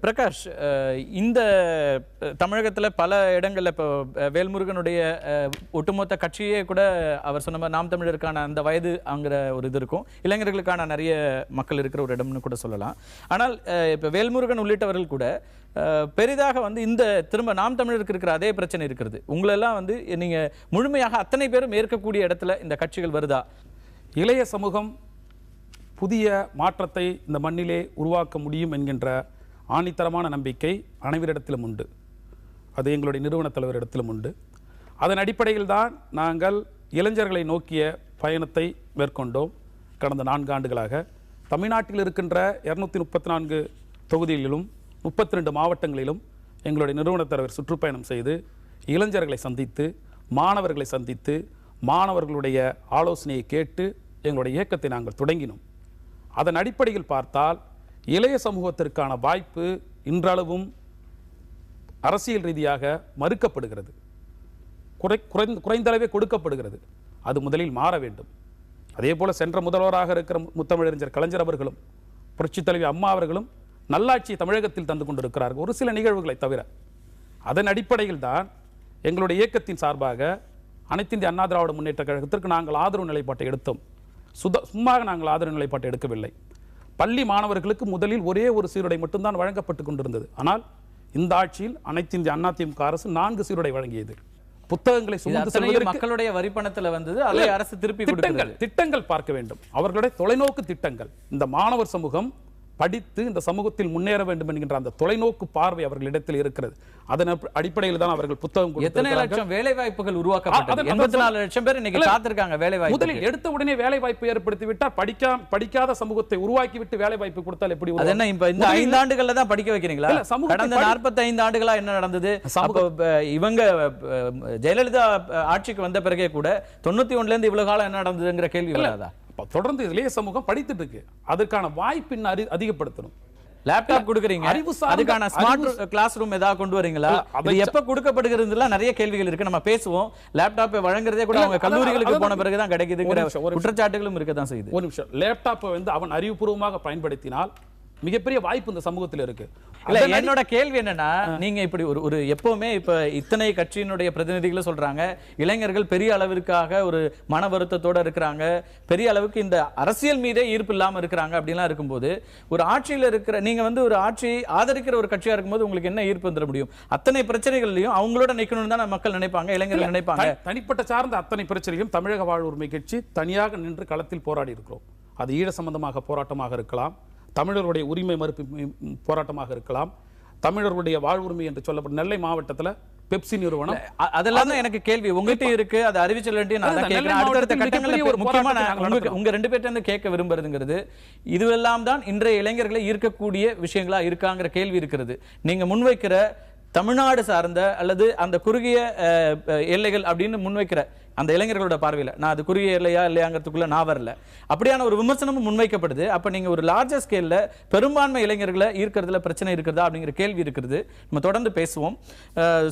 பிரகாஷ், இந்த தமிழகத்தில் பல இடங்களில் இப்போ வேல்முருகனுடைய ஒட்டுமொத்த கட்சியே கூட அவர் சொன்ன மாதிரி நாம் தமிழருக்கான அந்த வயது அங்கிற ஒரு இது இருக்கும், இளைஞர்களுக்கான நிறைய மக்கள் இருக்கிற ஒரு இடம்னு கூட சொல்லலாம். ஆனால் இப்போ வேல்முருகன் உள்ளிட்டவர்கள் கூட பெரிதாக இந்த திரும்ப நாம் தமிழருக்கு இருக்கிற அதே பிரச்சனை இருக்கிறது. உங்களெல்லாம் நீங்கள் முழுமையாக அத்தனை பேரும் ஏற்கக்கூடிய இடத்துல இந்த கட்சிகள் வருதா? இளைய சமூகம் புதிய மாற்றத்தை இந்த மண்ணிலே உருவாக்க முடியும் என்கின்ற ஆணித்தரமான நம்பிக்கை அனைவரிடத்திலும் உண்டு. அது எங்களுடைய நிறுவன தலைவரிடத்திலும் உண்டு. அதன் அடிப்படையில் தான் நாங்கள் இளைஞர்களை நோக்கிய பயணத்தை மேற்கொண்டோம். கடந்த 4 ஆண்டுகளாக தமிழ்நாட்டில் இருக்கின்ற 234 தொகுதிகளிலும் 32 மாவட்டங்களிலும் எங்களுடைய நிறுவன தலைவர் சுற்றுப்பயணம் செய்து இளைஞர்களை சந்தித்து, மாணவர்களை சந்தித்து, மாணவர்களுடைய ஆலோசனையை கேட்டு எங்களுடைய இயக்கத்தை நாங்கள் தொடங்கினோம். அதன் அடிப்படையில் பார்த்தால் இளைய சமூகத்திற்கான வாய்ப்பு இன்றளவும் அரசியல் ரீதியாக மறுக்கப்படுகிறது, குறைந்தளவே கொடுக்கப்படுகிறது. அது முதலில் மாற வேண்டும். அதே போல சென்ற முதல்வராக இருக்கிற முத்தமிழறிஞர் கலைஞர் அவர்களும் புரட்சித் தலைவி அம்மா அவர்களும் நல்லாட்சியை தமிழகத்தில் தந்து கொண்டிருக்கிறார்கள், ஒரு சில நிகழ்வுகளை தவிர. அதன் அடிப்படையில் தான் எங்களுடைய இயக்கத்தின் சார்பாக அனைத்து இந்திய அண்ணா திராவிட முன்னேற்ற கழகத்திற்கு நாங்கள் ஆதரவு நிலைப்பாட்டை எடுத்தோம். சும்மா நாங்கள் ஆதரவு நிலைப்பாட்டை எடுக்கவில்லை. பள்ளி மாணவர்களுக்கு முதலில் ஒரே ஒரு சீருடை மட்டும்தான் வழங்கப்பட்டு கொண்டிருந்தது. ஆனால் இந்த ஆட்சியில் அனைத்து இந்திய அதிமுக அரசு 4 சீருடை வழங்கியது. புத்தகங்களை சுமந்து மக்களுடைய வரிப்பணத்தில் வந்தது, அதை அரசு திருப்பி திட்டங்கள் பார்க்க வேண்டும். அவர்களுடைய தொலைநோக்கு திட்டங்கள். இந்த மாணவர் சமூகம் படித்து இந்த சமூகத்தில் முன்னேற வேண்டும் என்கின்ற அந்த தொலைநோக்கு பார்வை அவர்களிடத்தில் இருக்கிறது. அதன் அடிப்படையில் தான் அவர்கள் புத்தகம். எத்தனை லட்சம் வேலை வாய்ப்புகள் உருவாக்கப்பட்டது? 84 லட்சம் பேர் இன்னைக்கு காத்திருக்காங்க வேலை வாய்ப்பு. முதலில் எடுத்த உடனே வேலை வாய்ப்பு ஏற்படுத்தி விட்டால் படிக்காத சமூகத்தை உருவாக்கி விட்டு வேலை வாய்ப்பு கொடுத்தால் எப்படி? அது என்ன இப்ப இந்த 5 ஆண்டுகள்ல தான் படிக்க வைக்கிறீங்களா? கடந்த 45 ஆண்டுகளா என்ன நடந்தது? இவங்க ஜெயலலிதா ஆட்சிக்கு வந்த பிறகே கூட 91ல இருந்து இவ்வளவு காலம் என்ன நடந்ததுங்கிற கேள்வி வராதா? தொடர்ந்து இளைய சமூகம் படித்துட்டு இருக்கு. அதற்கான வாய்ப்பு இன்னும் அதிகப்படுத்தணும். லேப்டாப் கொடுக்குறீங்க, அதுக்கான ஸ்மார்ட் கிளாஸ் ரூம் ஏதாவது கொண்டு வரீங்களா? அது எப்ப கொடுக்கப்படுகிறதுல நிறைய கேள்விகள் இருக்கு, நம்ம பேசுவோம். லேப்டாப் வழங்குறதே கூட அவங்க கல்லூரிகளுக்கு போன பிறகுதான் கிடைக்குதுங்கிற குற்றச்சாட்டுகளும் இருக்கதான் செய்யுது. ஒரு நிமிஷம், லேப்டாப்பை அவன் அறிவுபூர்வமாக பயன்படுத்தினால் மிகப்பெரிய வாய்ப்பு இந்த சமூகத்தில் இருக்கு. என்னோட கேள்வி என்னன்னா, நீங்க இப்படி ஒரு எப்பவுமே இப்ப இத்தனை கட்சியினுடைய பிரதிநிதிகளும் சொல்றாங்க இளைஞர்கள் பெரிய அளவிற்காக ஒரு மன வருத்தத்தோட இருக்கிறாங்க, பெரிய அளவுக்கு இந்த அரசியல் மீதே ஈர்ப்பு இல்லாம இருக்கிறாங்க அப்படிலாம் இருக்கும்போது, ஒரு ஆட்சியில இருக்கிற நீங்க ஒரு ஆட்சியை ஆதரிக்கிற ஒரு கட்சியா இருக்கும்போது உங்களுக்கு என்ன ஈர்ப்பு வந்துட முடியும்? அத்தனை பிரச்சனைகளையும் அவங்களோட நிக்கணும்னு தான் மக்கள் நினைப்பாங்க, இளைஞர்கள் நினைப்பாங்க. தனிப்பட்ட சார்ந்த அத்தனை பிரச்சனையும் தமிழக வாழ்வுரிமை கட்சி தனியாக நின்று களத்தில் போராடி இருக்கிறோம். அது ஈழ சம்பந்தமாக போராட்டமாக இருக்கலாம், தமிழர்களுடைய உரிமை மறுப்பு போராட்டமாக இருக்கலாம், தமிழர்களுடைய வாழ்வுரிமை என்று சொல்லப்பட்ட நெல்லை மாவட்டத்தில் பெப்சி நிறுவனம். அதெல்லாம் தான் எனக்கு கேள்வி. உங்ககிட்ட இருக்கு, அது அறிவிச்சல் அடுத்தடுத்த கட்டங்களில் ஒரு முக்கியமான உங்க 2 பேர்ட்ட இருந்து கேட்க விரும்புறதுங்கிறது, இதுவெல்லாம் தான் இன்றைய இளைஞர்களை ஈர்க்கக்கூடிய விஷயங்களா இருக்காங்கிற கேள்வி இருக்கிறது. நீங்க முன்வைக்கிற தமிழ்நாடு சார்ந்த அல்லது அந்த குறுகிய எல்லைகள் அப்படின்னு முன்வைக்கிற அந்த இளைஞர்களோட பார்வையில், நான் அது குறுகிய எல்லையா இல்லையாங்கிறதுக்குள்ள நான் வரல, அப்படியான ஒரு விமர்சனமும் முன்வைக்கப்படுது. அப்ப நீங்க ஒரு லார்ஜர் ஸ்கேல்ல பெரும்பான்மை இளைஞர்களை ஈர்க்கிறதுல பிரச்சனை இருக்கிறதா அப்படிங்கிற கேள்வி இருக்கிறது. நம்ம தொடர்ந்து பேசுவோம்.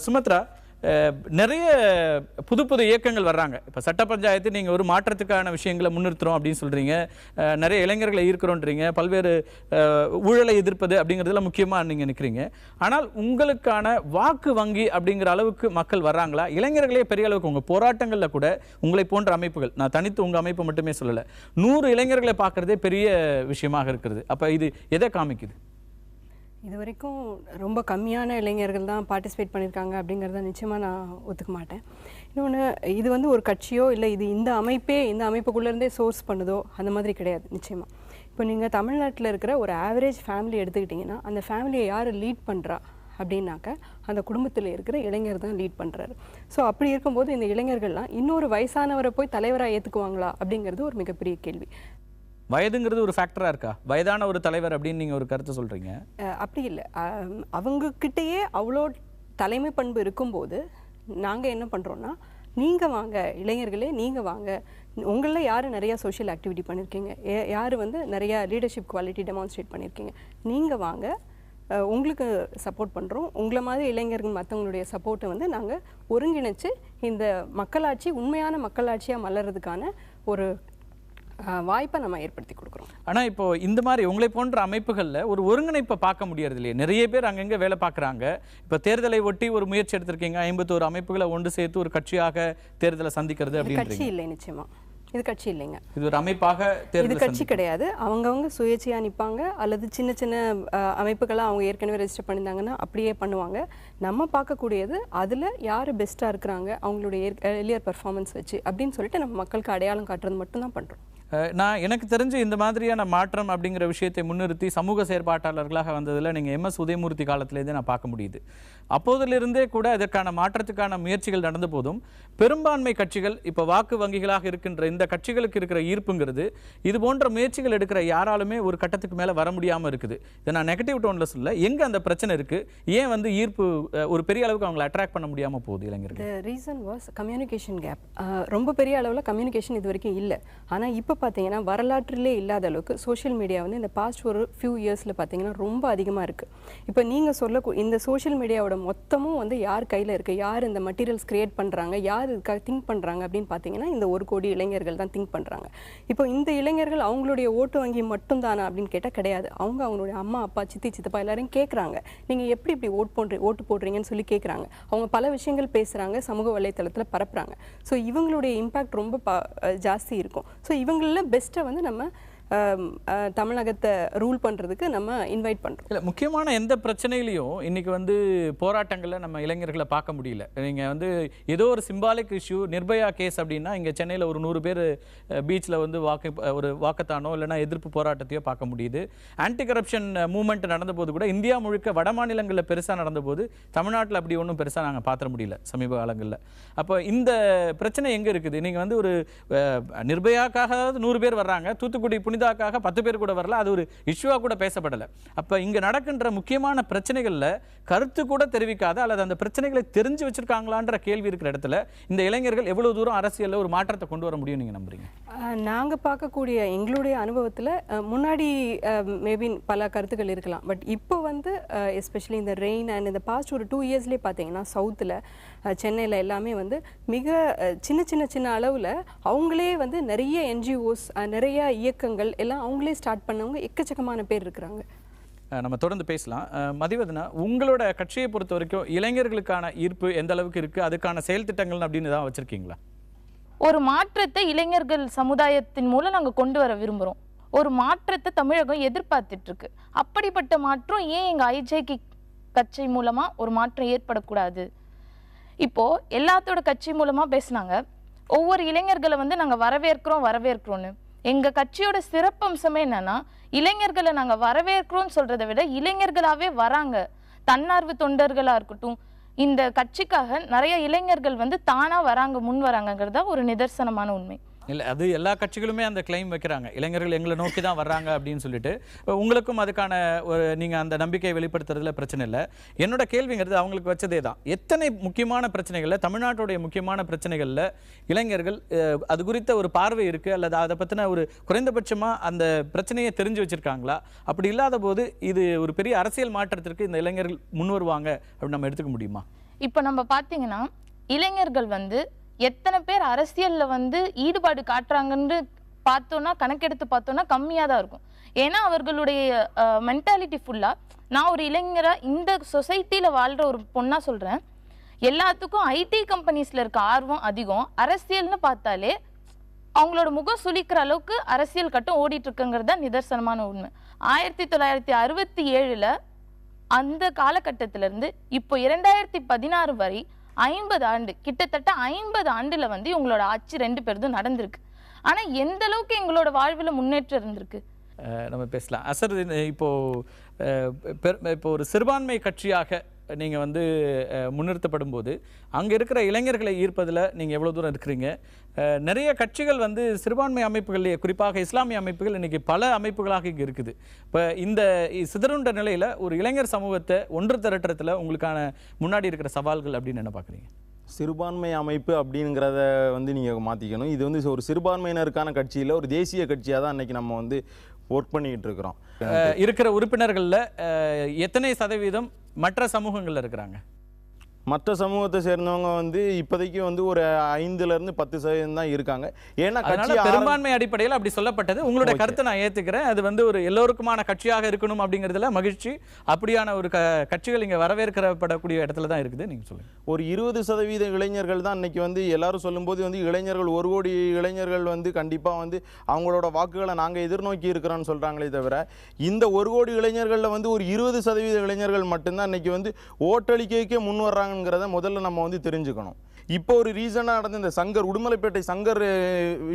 சுமத்ரா, நிறைய புது புது இயக்கங்கள் வர்றாங்க. இப்போ சட்ட பஞ்சாயத்து நீங்கள் ஒரு மாற்றத்துக்கான விஷயங்களை முன்னிறுத்துறோம் அப்படின்னு சொல்கிறீங்க, நிறைய இளைஞர்களை ஈர்க்கிறோன்றீங்க, பல்வேறு ஊழலை எதிர்ப்பது அப்படிங்கிறதுல முக்கியமாக நீங்கள் நிற்கிறீங்க. ஆனால் உங்களுக்கான வாக்கு வங்கி அப்படிங்கிற அளவுக்கு மக்கள் வர்றாங்களா? இளைஞர்களே பெரிய அளவுக்கு உங்கள் போராட்டங்களில் கூட உங்களை போன்ற அமைப்புகள், நான் தனித்து உங்கள் அமைப்பு மட்டுமே சொல்லலை, 100 இளைஞர்களை பார்க்குறதே பெரிய விஷயமாக இருக்கிறது. அப்போ இது எதை காமிக்குது? இது வரைக்கும் ரொம்ப கம்மியான இளைஞர்கள் தான் பார்ட்டிசிபேட் பண்ணியிருக்காங்க அப்படிங்கிறத நிச்சயமாக நான் ஒத்துக்க மாட்டேன். இன்னொன்று, இது ஒரு கட்சியோ இல்லை இது இந்த அமைப்புக்குள்ளேருந்தே சோர்ஸ் பண்ணுதோ அந்த மாதிரி கிடையாது. நிச்சயமாக இப்போ நீங்கள் தமிழ்நாட்டில் இருக்கிற ஒரு ஆவரேஜ் ஃபேமிலி எடுத்துக்கிட்டிங்கன்னா, அந்த ஃபேமிலியை யார் லீட் பண்ணுறா அப்படின்னாக்க அந்த குடும்பத்தில் இருக்கிற இளைஞர் தான் லீட் பண்ணுறாரு. ஸோ அப்படி இருக்கும்போது இந்த இளைஞர்கள்லாம் இன்னொரு வயசானவரை போய் தலைவராக ஏற்றுக்குவாங்களா அப்படிங்கிறது ஒரு மிகப்பெரிய கேள்வி. வயதுங்கிறது ஒரு ஃபேக்டரா இருக்கா? வயதான ஒரு தலைவர் அப்படின்னு நீங்க ஒரு கருத்து சொல்றீங்க. அப்படி இல்லை, அவங்க கிட்டேயே அவ்வளோ தலைமை பண்பு இருக்கும்போது நாங்கள் என்ன பண்ணுறோன்னா, நீங்கள் வாங்க இளைஞர்களே, நீங்கள் வாங்க, உங்களில் யார் நிறையா சோஷியல் ஆக்டிவிட்டி பண்ணியிருக்கீங்க, யார் நிறையா லீடர்ஷிப் குவாலிட்டி டெமான்ஸ்ட்ரேட் பண்ணியிருக்கீங்க, நீங்கள் வாங்க, உங்களுக்கு சப்போர்ட் பண்ணுறோம். உங்களை மாதிரி இளைஞர்கள் மற்றவங்களுடைய சப்போர்ட்டை நாங்கள் ஒருங்கிணைச்சு இந்த மக்களாட்சி உண்மையான மக்களாட்சியாக மலர்றதுக்கான ஒரு வாய்ப்பை நம்ம ஏற்படுத்தி கொடுக்குறோம். ஆனா இப்போ இந்த மாதிரி உங்களை போன்ற அமைப்புகள்ல ஒரு ஒருங்கிணைப்பை பார்க்க முடியறது இல்லையே. நிறைய பேர் அங்கங்க வேலை பார்க்குறாங்க. இப்போ தேர்தலை ஒட்டி ஒரு முயற்சி எடுத்திருக்கீங்க, 51 அமைப்புகளை ஒன்று சேர்த்து ஒரு கட்சியாக தேர்தலை சந்திக்கிறது அப்படின்றீங்க. கட்சி இல்லை, நிச்சயமா இது கட்சி இல்லைங்க. இது ஒரு அமைப்பாக இது கட்சி கிடையாது. அவங்கவுங்க சுயேட்சையாக நிற்பாங்க, அல்லது சின்ன சின்ன அமைப்புகளை அவங்க ஏற்கனவே ரெஜிஸ்டர் பண்ணியிருந்தாங்கன்னா அப்படியே பண்ணுவாங்க. நம்ம பார்க்கக்கூடியது அதில் யார் பெஸ்ட்டாக இருக்கிறாங்க, அவங்களுடைய எர்லியர் பெர்ஃபார்மன்ஸ் வச்சு அப்படின்னு சொல்லிட்டு நம்ம மக்களுக்கு அடையாளம் காட்டுறது மட்டும்தான் பண்ணுறோம். நான் எனக்கு தெரிஞ்சு இந்த மாதிரியான மாற்றம் அப்படிங்கிற விஷயத்தை முன்னிறுத்தி சமூக செயற்பாட்டாளர்களாக வந்ததில் நீங்கள் எம்எஸ் உதயமூர்த்தி காலத்திலேருந்தே நான் பார்க்க முடியுது. அப்போதிலிருந்தே கூட இதற்கான மாற்றத்துக்கான முயற்சிகள் நடந்த போதும் பெரும்பான்மை கட்சிகள் இப்போ வாக்கு வங்கிகளாக இருக்கின்ற இந்த கட்சிகளுக்கு இருக்கிற ஈர்ப்புங்கிறது இது போன்ற முயற்சிகள் எடுக்கிற யாராலுமே ஒரு கட்டத்துக்கு மேலே வர முடியாமல் இருக்குது. இதை நான் நெகட்டிவ் டோனில் சொல்ல, எங்கே அந்த பிரச்சனை இருக்குது, ஏன் வந்து ஈர்ப்பு ஒரு பெரிய அளவுக்கு அவங்களை அட்ராக்ட் பண்ண முடியாமல் போகுது இளைஞர்கள்? Reason was communication gap. ரொம்ப பெரிய அளவில் கம்யூனிகேஷன் இது வரைக்கும் இல்லை. ஆனால் இப்போ பார்த்தீங்கன்னா வரலாற்றிலே இல்லாத அளவுக்கு சோஷியல் மீடியா வந்து இந்த பாஸ்ட் ஒரு ஃபியூ இயர்ஸில் பார்த்தீங்கன்னா ரொம்ப அதிகமாக இருக்குது. இப்போ நீங்கள் இந்த சோஷியல் மீடியாவோட மொத்தமும் வந்து யார் கையில் இருக்குது, யார் இந்த மெட்டீரியல்ஸ் கிரியேட் பண்ணுறாங்க, யார் இதுக்காக திங்க் பண்ணுறாங்க அப்படின்னு பார்த்தீங்கன்னா இந்த 1 கோடி இளைஞர்கள் தான் திங்க் பண்ணுறாங்க. இப்போ இந்த இளைஞர்கள் அவங்களுடைய ஓட்டு வங்கி மட்டும் தானா அப்படின்னு கேட்டால் கிடையாது. அவங்களுடைய அம்மா அப்பா சித்தி சித்தப்பா எல்லாரையும் கேட்குறாங்க, நீங்கள் எப்படி இப்படி ஓட்டு போடுறீங்கன்னு சொல்லி கேட்குறாங்க. அவங்க பல விஷயங்கள் பேசுகிறாங்க, சமூக வலைத்தளத்தில் பரப்புகிறாங்க. ஸோ இவங்களுடைய இம்பேக்ட் ரொம்ப ஜாஸ்தி இருக்கும். ஸோ இவங்களில் பெஸ்ட்டை வந்து நம்ம தமிழகத்தை ரூல் பண்ணுறதுக்கு நம்ம இன்வைட் பண்ணுறோம். இல்லை, முக்கியமான எந்த பிரச்சனையிலையும் இன்னைக்கு வந்து போராட்டங்களில் நம்ம இளைஞர்களை பார்க்க முடியல. நீங்கள் வந்து ஏதோ ஒரு சிம்பாலிக் இஷ்யூ, நிர்பயா கேஸ் அப்படின்னா இங்கே சென்னையில் ஒரு 100 பேர் பீச்சில் வந்து ஒரு வாக்கத்தானோ இல்லைனா எதிர்ப்பு போராட்டத்தையோ பார்க்க முடியுது. ஆன்டி கரப்ஷன் மூவ்மெண்ட் நடந்தபோது கூட இந்தியா முழுக்க வட மாநிலங்களில் பெருசாக நடந்தபோது தமிழ்நாட்டில் அப்படி ஒன்றும் பெருசாக நாங்கள் பார்த்துட முடியல சமீப காலங்களில். அப்போ இந்த பிரச்சனை எங்கே இருக்குது? நீங்கள் வந்து ஒரு நிர்பயாக்காக 100 பேர் வர்றாங்க, தூத்துக்குடி புனிதாக்காக 10 பேர் கூட வரல, அது ஒரு இஷ்யூவாக கூட பேசப்படலை. அப்போ இங்கே நடக்கின்ற முக்கியமான பிரச்சனைகளில் கருத்து கூட தெரிவிக்காத அல்லது அந்த பிரச்சனைகளை தெரிஞ்சு வச்சிருக்காங்களான்ற கேள்வி இருக்கிற இடத்துல இந்த இளைஞர்கள் எவ்வளவு தூரம் அரசியலில் ஒரு மாற்றத்தை கொண்டு வர முடியும் நீங்கள் நம்புறீங்க? நாங்கள் பார்க்கக்கூடிய எங்களுடைய அனுபவத்தில் முன்னாடி மேபி பல கருத்துக்கள் இருக்கலாம். பட் இப்போ வந்து எஸ்பெஷலி இந்த ரெயின் அண்ட் இந்த பாஸ்ட் ஒரு 2 இயர்ஸ்லேயே பார்த்தீங்கன்னா சவுத்தில் சென்னையில் எல்லாமே வந்து மிக சின்ன அளவில் அவங்களே வந்து நிறைய என்ஜிஓஸ், நிறைய இயக்கங்கள் எல்லாம் அவங்களே ஸ்டார்ட் பண்ணவங்க எக்கச்சக்கமான பேர் இருக்கிறாங்க. நம்ம தொடர்ந்து பேசலாம். மதிவதனா, உங்களோட கட்சியை பொறுத்த வரைக்கும் இளைஞர்களுக்கான ஈர்ப்பு எந்த அளவுக்கு இருக்குது, அதுக்கான செயல் திட்டங்கள் அப்படின்னு தான் வச்சுருக்கீங்களா? ஒரு மாற்றத்தை இளைஞர்கள் சமுதாயத்தின் மூலம் நாங்கள் கொண்டு வர விரும்புகிறோம். ஒரு மாற்றத்தை தமிழகம் எதிர்பார்த்துட்டு இருக்கு. அப்படிப்பட்ட மாற்றம் ஏன் எங்கள் ஐஜேகே கட்சி மூலமாக ஒரு மாற்றம் ஏற்படக்கூடாது? இப்போது எல்லாத்தோட கட்சி மூலமாக பேசினாங்க, ஒவ்வொரு இளைஞர்களை வந்து நாங்கள் வரவேற்கிறோன்னு. எங்கள் கட்சியோட சிறப்பம்சமே என்னன்னா, இளைஞர்களை நாங்கள் வரவேற்கிறோம்னு சொல்றதை விட இளைஞர்களாகவே வராங்க. தன்னார்வ தொண்டர்களாக இருக்கட்டும், இந்த கட்சிக்காக நிறைய இளைஞர்கள் வந்து தானா முன் வராங்கிறதா ஒரு நிதர்சனமான உண்மை. இல்லை, அது எல்லா கட்சிகளுமே அந்த கிளைம் வைக்கிறாங்க, இளைஞர்கள் எங்களை நோக்கி தான் வர்றாங்க அப்படின்னு சொல்லிட்டு. உங்களுக்கும் அதுக்கான ஒரு நீங்கள் அந்த நம்பிக்கையை வெளிப்படுத்துறதுல பிரச்சனை இல்லை. என்னோட கேள்விங்கிறது அவங்களுக்கு வச்சதே தான். எத்தனை முக்கியமான பிரச்சனைகளில், தமிழ்நாட்டுடைய முக்கியமான பிரச்சனைகளில் இளைஞர்கள் அது குறித்த ஒரு பார்வை இருக்குது அல்லது அதை பற்றின ஒரு குறைந்தபட்சமாக அந்த பிரச்சனையை தெரிஞ்சு வச்சுருக்காங்களா? அப்படி இல்லாத போது இது ஒரு பெரிய அரசியல் மாற்றத்திற்கு இந்த இளைஞர்கள் முன் வருவாங்க அப்படின்னு நம்ம எடுத்துக்க முடியுமா? இப்போ நம்ம பார்த்தீங்கன்னா இளைஞர்கள் வந்து எத்தனை பேர் அரசியல்ல வந்து ஈடுபாடு காட்டுறாங்கன்னு பார்த்தோன்னா, கணக்கெடுத்து பார்த்தோன்னா கம்மியாக தான் இருக்கும். ஏன்னா அவர்களுடைய மென்டாலிட்டி ஃபுல்லாக, நான் ஒரு இளைஞராக இந்த சொசைட்டியில் வாழ்கிற ஒரு பொண்ணாக சொல்கிறேன், எல்லாத்துக்கும் ஐடி கம்பெனிஸில் இருக்க ஆர்வம் அதிகம். அரசியல்னு பார்த்தாலே அவங்களோட முகம் சுளிக்கிற அளவுக்கு அரசியல் கட்டம் ஓடிட்டு இருக்குங்கிறது தான் நிதர்சனமான உண்மை. 1967 அந்த காலகட்டத்திலிருந்து இப்போ 2016 வரை 50 ஆண்டு, கிட்டத்தட்ட 50 ஆண்டுல வந்து இவங்களோட ஆட்சி 2 பேருதும் நடந்திருக்கு. ஆனா எந்த அளவுக்கு எங்களோட வாழ்வில் முன்னேற்றம் இருந்திருக்கு நம்ம பேசலாம். அசர், இப்போ ஒரு சிறுபான்மை கட்சியாக நீங்கள் வந்து முன்னிறுத்தப்படும் போது அங்கே இருக்கிற இளைஞர்களை ஈர்ப்பதில் நீங்கள் எவ்வளோ தூரம் இருக்கிறீங்க? நிறைய கட்சிகள் வந்து சிறுபான்மை அமைப்புகளிலேயே, குறிப்பாக இஸ்லாமிய அமைப்புகள் இன்றைக்கி பல அமைப்புகளாக இங்கே இருக்குது. இப்போ இந்த சிதறுண்ட நிலையில் ஒரு இளைஞர் சமூகத்தை ஒன்று திரட்டுறதுல உங்களுக்கான முன்னாடி இருக்கிற சவால்கள் அப்படின்னு என்ன பார்க்குறீங்க? சிறுபான்மை அமைப்பு அப்படிங்கிறத வந்து நீங்கள் மாற்றிக்கணும். இது வந்து ஒரு சிறுபான்மையினருக்கான கட்சியில் ஒரு தேசிய கட்சியாக தான் அன்றைக்கி நம்ம வந்து ஒர்க் பண்ணிக்கிட்டு இருக்கிறோம். இருக்கிற உறுப்பினர்களில் எத்தனை சதவீதம் மற்ற சமூகங்களில் இருக்கிறாங்க? மற்ற சமூகத்தை சேர்ந்தவங்க வந்து இப்போதைக்கு வந்து ஒரு 5% 10% தான் இருக்காங்க. ஏன்னா அதனால பெரும்பான்மை அடிப்படையில் அப்படி சொல்லப்பட்டது. உங்களுடைய கருத்தை நான் ஏத்துக்கிறேன். அது வந்து ஒரு எல்லோருக்குமான கட்சியாக இருக்கணும் அப்படிங்கிறதுல மகிழ்ச்சி. அப்படியான ஒரு கட்சிகள் இங்க வரவேற்கப்படக்கூடிய இடத்துல தான் இருக்குது. நீங்க சொல்லுங்க. ஒரு 20% இளைஞர்கள் தான் இன்னைக்கு வந்து எல்லாரும் சொல்லும்போது வந்து இளைஞர்கள் 1 கோடி இளைஞர்கள் வந்து கண்டிப்பா வந்து அவங்களோட வாக்குகளை நாங்க எதிர்நோக்கி இருக்கிறோம்னு சொல்றாங்களே தவிர, இந்த 1 கோடி இளைஞர்கள்ல வந்து ஒரு 20% இளைஞர்கள் மட்டும்தான் இன்னைக்கு வந்து ஓட்டளிக்கைக்கே முன் வர்றாங்க முதல்ல நம்ம வந்து தெரிஞ்சுக்கணும். இப்போ ஒரு ரீசனா நடந்த இந்த சங்கர் உடுமலைப்பேட்டை சங்கர்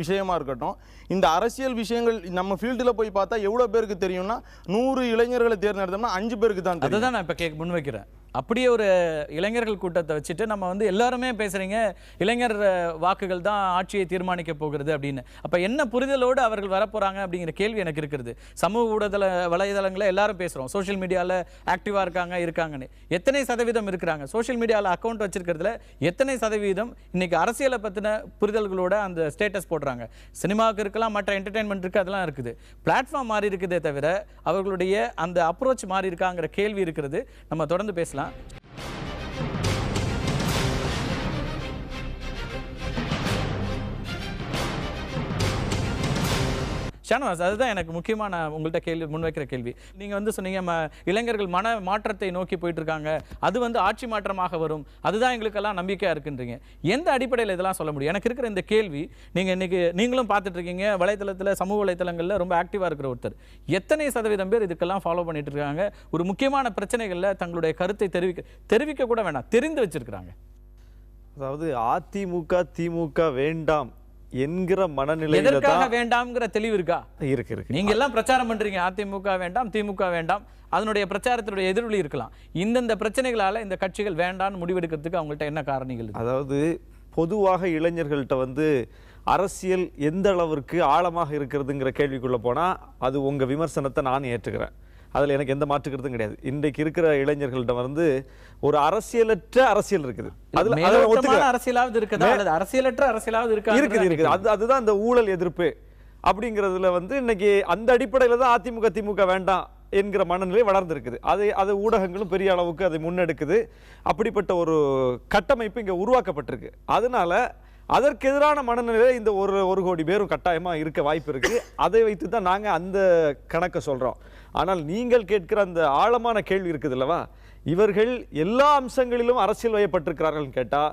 விஷயமா இருக்கட்டும், இந்த அரசியல் விஷயங்கள் நம்ம ஃபீல்டில் போய் பார்த்தா எவ்வளவு பேருக்கு தெரியும்னா 100 இளைஞர்களை தேர்ந்தெடுத்தோம்னா 5 பேருக்கு தான் தெரியும். அதுதான் நான் இப்போ முன்வைக்கிறேன். அப்படியே ஒரு இளைஞர்கள் கூட்டத்தை வச்சுட்டு நம்ம வந்து எல்லாருமே பேசுறீங்க இளைஞர் வாக்குகள் தான் ஆட்சியை தீர்மானிக்க போகிறது அப்படின்னு. அப்ப என்ன புரிதலோடு அவர்கள் வரப்போறாங்க அப்படிங்கிற கேள்வி எனக்கு இருக்கிறது. சமூக வலைதளங்களை எல்லாரும் பேசுறோம், சோஷியல் மீடியால ஆக்டிவா இருக்காங்கன்னு. எத்தனை சதவீதம் இருக்கிறாங்க சோஷியல் மீடியால அக்கௌண்ட் வச்சிருக்கிறதுல? எத்தனை சதவீதம் இன்னைக்கு அரசியலை பத்தின புரிதல்களோட அந்த ஸ்டேட்டஸ் போடுறாங்க? சினிமாவுக்கு இருக்கலாம், மற்ற என்டர்டைன்மெண்ட் இருக்கு, அதெல்லாம் இருக்குது. பிளாட்ஃபார்ம் மாறி இருக்குதே தவிர அவர்களுடைய அந்த அப்ரோச் மாறி இருக்காங்கிற கேள்வி இருக்கிறது. நம்ம தொடர்ந்து பேசலாம். ஷானவாஸ், அதுதான் எனக்கு முக்கியமான உங்கள்கிட்ட முன்வைக்கிற கேள்வி. நீங்க வந்து சொன்னீங்க இளைஞர்கள் மன மாற்றத்தை நோக்கி போயிட்டு இருக்காங்க, அது வந்து ஆட்சி மாற்றமாக வரும், அதுதான் எங்களுக்கெல்லாம் நம்பிக்கையா இருக்குன்றீங்க. எந்த அடிப்படையில் இதெல்லாம் சொல்ல முடியும்? எனக்கு இருக்கிற இந்த கேள்வி, நீங்களும் பார்த்துட்டு இருக்கீங்க, வலைத்தளத்தில் சமூக வலைத்தளங்களில் ரொம்ப ஆக்டிவா இருக்கிற ஒருத்தர், எத்தனை சதவீதம் பேர் இதுக்கெல்லாம் ஃபாலோ பண்ணிட்டு இருக்காங்க? ஒரு முக்கியமான பிரச்சனைகளில் தங்களுடைய கருத்தை தெரிவிக்க கூட வேணாம், தெரிந்து வச்சிருக்கிறாங்க. அதாவது அதிமுக திமுக வேண்டாம் என்கிற மனநிலை எதற்காக வேண்டாம்ங்கிற தெளிவு இருக்கா? இருக்கு. நீங்க எல்லாம் பிரச்சாரம் பண்றீங்க, அதிமுக வேண்டாம் திமுக வேண்டாம், அதனுடைய பிரச்சாரத்தினுடைய எதிரொலி இருக்கலாம். இந்தந்த பிரச்சனைகளால இந்த கட்சிகள் வேண்டாம்னு முடிவெடுக்கிறதுக்கு அவங்கள்ட்ட என்ன காரணங்கள்? அதாவது பொதுவாக இளைஞர்கள்ட்ட வந்து அரசியல் எந்த அளவிற்கு ஆழமாக இருக்கிறதுங்கிற கேள்விக்குள்ள போனா அது உங்க விமர்சனத்தை நான் ஏற்றுக்கிறேன். அதில் எனக்கு எந்த மாற்றுக்கிறதும் கிடையாது. இன்றைக்கு இருக்கிற இளைஞர்கள்ட்ட வந்து ஒரு அரசியலற்ற அரசியல் இருக்குது. அரசியலாவது இருக்குதா அல்லது அரசியலற்ற அரசியலாவது இருக்குது. அதுதான் இந்த ஊழல் எதிர்ப்பு அப்படிங்கிறதுல வந்து இன்னைக்கு அந்த அடிப்படையில் தான் அதிமுக திமுக வேண்டாம் என்கிற மனநிலை வளர்ந்துருக்குது. அது ஊடகங்களும் பெரிய அளவுக்கு அதை முன்னெடுக்குது. அப்படிப்பட்ட ஒரு கட்டமைப்பு இங்கே உருவாக்கப்பட்டிருக்கு. அதனால அதற்கு எதிரான மனநிலையில் இந்த ஒரு கோடி பேரும் கட்டாயமாக இருக்க வாய்ப்பு இருக்கு. அதை வைத்து தான் நாங்கள் அந்த கணக்கை சொல்கிறோம். ஆனால் நீங்கள் கேட்கிற அந்த ஆழமான கேள்வி இருக்குது அல்லவா, இவர்கள் எல்லா அம்சங்களிலும் அரசியல் வயப்பட்டிருக்கிறார்கள் கேட்டால்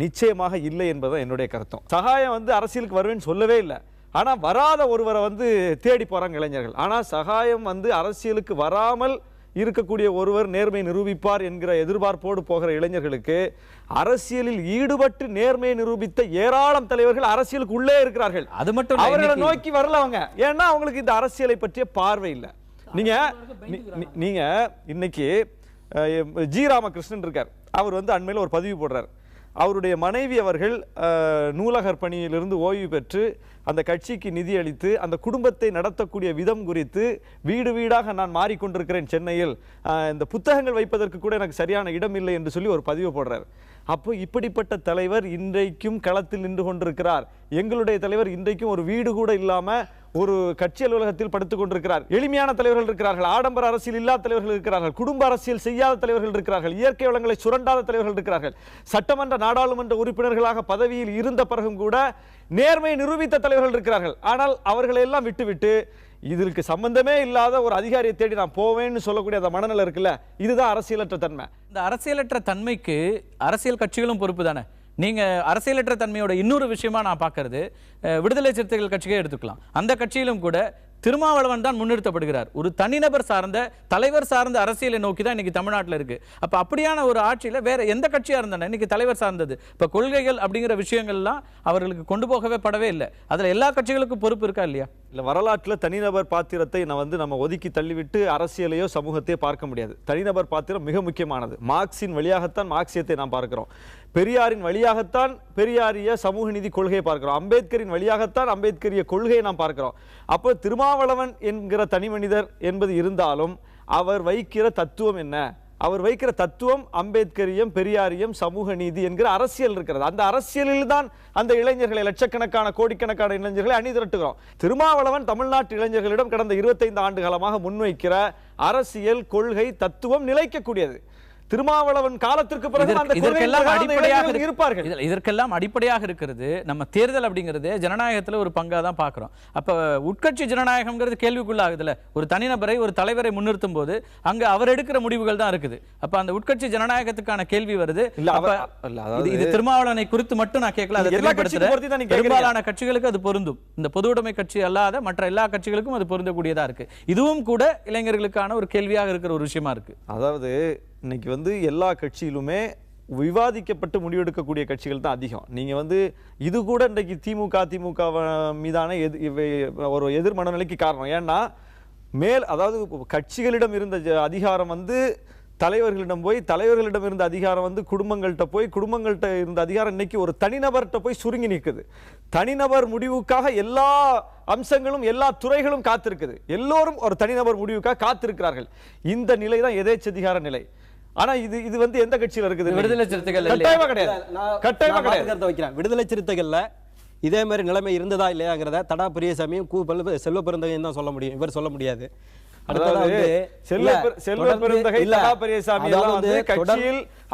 நிச்சயமாக இல்லை என்பதுதான் என்னுடைய கருத்தம். சகாயம் வந்து அரசியலுக்கு வருவேன்னு சொல்லவே இல்லை. ஆனால் வராத ஒருவரை வந்து தேடி போகிறாங்க இளைஞர்கள். ஆனால் சகாயம் வந்து அரசியலுக்கு வராமல் இருக்கக்கூடிய ஒருவர் நேர்மை நிரூபிப்பார் என்கிற எதிர்பார்ப்போடு போகிற இளைஞர்களுக்கு அரசியலில் ஈடுபட்டு நேர்மையை நிரூபித்த ஏராளம் தலைவர்கள் அரசியலுக்கு உள்ளே இருக்கிறார்கள். அது மட்டும் அவர்களை நோக்கி வரல அவங்க. ஏன்னா அவங்களுக்கு இந்த அரசியலை பற்றிய பார்வை இல்லை. நீங்க இன்னைக்கு ஜி ராமகிருஷ்ணன் இருக்கார். அவர் வந்து அண்மையில் ஒரு பதிவு போடுறார். அவருடைய மனைவி அவர்கள் நூலகர் பணியிலிருந்து ஓய்வு பெற்று அந்த கட்சிக்கு நிதி அளித்து அந்த குடும்பத்தை நடத்தக்கூடிய விதம் குறித்து வீடு வீடாக நான் மாறிக்கொண்டிருக்கிறேன் சென்னையில், இந்த புத்தகங்கள் வைப்பதற்கு கூட எனக்கு சரியான இடம் இல்லை என்று சொல்லி ஒரு பதிவு போடுறார். அப்போ இப்படிப்பட்ட தலைவர் இன்றைக்கும் களத்தில் நின்று கொண்டிருக்கிறார். எங்களுடைய தலைவர் இன்றைக்கும் ஒரு வீடு கூட இல்லாம ஒரு கட்சி அலுவலகத்தில் படுத்துக் கொண்டிருக்கிறார். எளிமையான தலைவர்கள் இருக்கிறார்கள், ஆடம்பர அரசியல் இல்லாத தலைவர்கள் இருக்கிறார்கள், குடும்ப அரசியல் செய்யாத தலைவர்கள் இருக்கிறார்கள், இயற்கை வளங்களை சுரண்டாத தலைவர்கள் இருக்கிறார்கள், சட்டமன்ற நாடாளுமன்ற உறுப்பினர்களாக பதவியில் இருந்த பிறகும் கூட நேர்மையை நிரூபித்த தலைவர்கள் இருக்கிறார்கள். ஆனால் அவர்களை எல்லாம் விட்டுவிட்டு இதற்கு சம்பந்தமே இல்லாத ஒரு அதிகாரியை தேடி நான் போவேன்னு சொல்லக்கூடிய அந்த மனநிலை இருக்குல்ல, இதுதான் அரசியலற்ற தன்மை. இந்த அரசியலற்ற தன்மைக்கு அரசியல் கட்சிகளும் பொறுப்பு தானே? நீங்க அரசியலற்ற தன்மையோட இன்னொரு விஷயமா நான் பார்க்கறது, விடுதலை சிறுத்தைகள் கட்சியே எடுத்துக்கலாம். அந்த கட்சியிலும் கூட திருமாவளவன் தான் முன்னிறுத்தப்படுகிறார். ஒரு தனிநபர் சார்ந்த தலைவர் சார்ந்த அரசியலை நோக்கி தான் இன்னைக்கு தமிழ்நாட்டில் இருக்கு. அப்ப அப்படியான ஒரு ஆட்சியில வேற எந்த கட்சியா இருந்தானே இன்னைக்கு தலைவர் சார்ந்தது. இப்ப கொள்கைகள் அப்படிங்கிற விஷயங்கள்லாம் அவர்களுக்கு கொண்டு போகவே படவே இல்லை. அதுல எல்லா கட்சிகளுக்கும் பொறுப்பு இருக்கா இல்லையா? இல்லை, வரலாற்றில் தனிநபர் பாத்திரத்தை நம்ம ஒதுக்கி தள்ளிவிட்டு அரசியலையோ சமூகத்தையோ பார்க்க முடியாது. தனிநபர் பாத்திரம் மிக முக்கியமானது. மார்க்சின் வழியாகத்தான் மார்க்சியத்தை நாம் பார்க்கிறோம். பெரியாரின் வழியாகத்தான் பெரியாரிய சமூக நீதி கொள்கையை பார்க்கிறோம். அம்பேத்கரின் வழியாகத்தான் அம்பேத்கரிய கொள்கையை நாம் பார்க்கிறோம். அப்போ திருமாவளவன் என்கிற தனி மனிதர் என்பது இருந்தாலும் அவர் வைக்கிற தத்துவம் என்ன? அவர் வைக்கிற தத்துவம் அம்பேத்கரியம், பெரியாரியம், சமூக நீதி என்கிற அரசியல் இருக்கிறது. அந்த அரசியலில் தான் அந்த இளைஞர்களை, லட்சக்கணக்கான கோடிக்கணக்கான இளைஞர்களை அணிதிரட்டுகிறோம். திருமாவளவன் தமிழ்நாட்டு இளைஞர்களிடம் கடந்த 25 ஆண்டு காலமாக முன்வைக்கிற அரசியல் கொள்கை தத்துவம் நிலைக்கக்கூடியது. திருமாவளவன் காலத்திற்கு பிறகு அந்த இதற்கெல்லாம் அடிப்படையாக இருப்பார்கள். இதற்கெல்லாம் அடிப்படையாக இருக்கிறது நம்ம தேர்தல் அப்படிங்கிறது ஜனநாயகத்துல ஒரு பங்கா தான் பார்க்கிறோம். அப்ப உட்கட்சி ஜனநாயகம்ங்கிறது கேள்விக்குள்ளாகுதுல. ஒரு தனிநபரை ஒரு தலைவரை முன்னிறுத்தும் போது அங்க அவர் எடுக்கிற முடிவுகள் தான் இருக்குது. அப்ப அந்த உட்கட்சி ஜனநாயகத்துக்கான கேள்வி வருது. இது திருமாவளவனை குறித்து மட்டும் நான் கேட்கல, அதை தெளிவுபடுத்துறேன். பெரும்பாலான கட்சிகளுக்கு அது பொருந்தும். இந்த பொது உடைமை கட்சி அல்லாத மற்ற எல்லா கட்சிகளுக்கும் அது பொருந்தக்கூடியதா இருக்கு. இதுவும் கூட இளைஞர்களுக்கான ஒரு கேள்வியாக இருக்கிற ஒரு விஷயமா இருக்கு. அதாவது இன்னைக்கு வந்து எல்லா கட்சியிலுமே விவாதிக்கப்பட்டு முடிவெடுக்கக்கூடிய கட்சிகள் தான் அதிகம். நீங்க வந்து இது கூட இன்றைக்கு திமுக மீதான ஒரு எதிர் மனநிலைக்கு காரணம். ஏன்னா அதாவது கட்சிகளிடம் இருந்த அதிகாரம் வந்து தலைவர்களிடம் போய், தலைவர்களிடம் இருந்த அதிகாரம் வந்து குடும்பங்கள்கிட்ட போய், குடும்பங்கள்கிட்ட இருந்த அதிகாரம் இன்னைக்கு ஒரு தனிநபர்கிட்ட போய் சுருங்கி நிற்குது. தனிநபர் முடிவுக்காக எல்லா அம்சங்களும் எல்லா துறைகளும் காத்திருக்குது. எல்லோரும் ஒரு தனிநபர் முடிவுக்காக காத்திருக்கிறார்கள். இந்த நிலை தான் எதேச்சதிகார நிலை. ஆனா இது வந்து எந்த கட்சியில இருக்குது? விடுதலை சிறுத்தைகள் கட்டாயமா கிடையாது. கட்டாயமா கிடையாது. வைக்கிறேன். விடுதலை சிறுத்தைகள்ல இதே மாதிரி நிலைமை இருந்ததா இல்லையாங்கிறத தடா பெரியசாமியும் செல்வ பெருந்தகையும் தான் சொல்ல முடியும். இவர் சொல்ல முடியாது.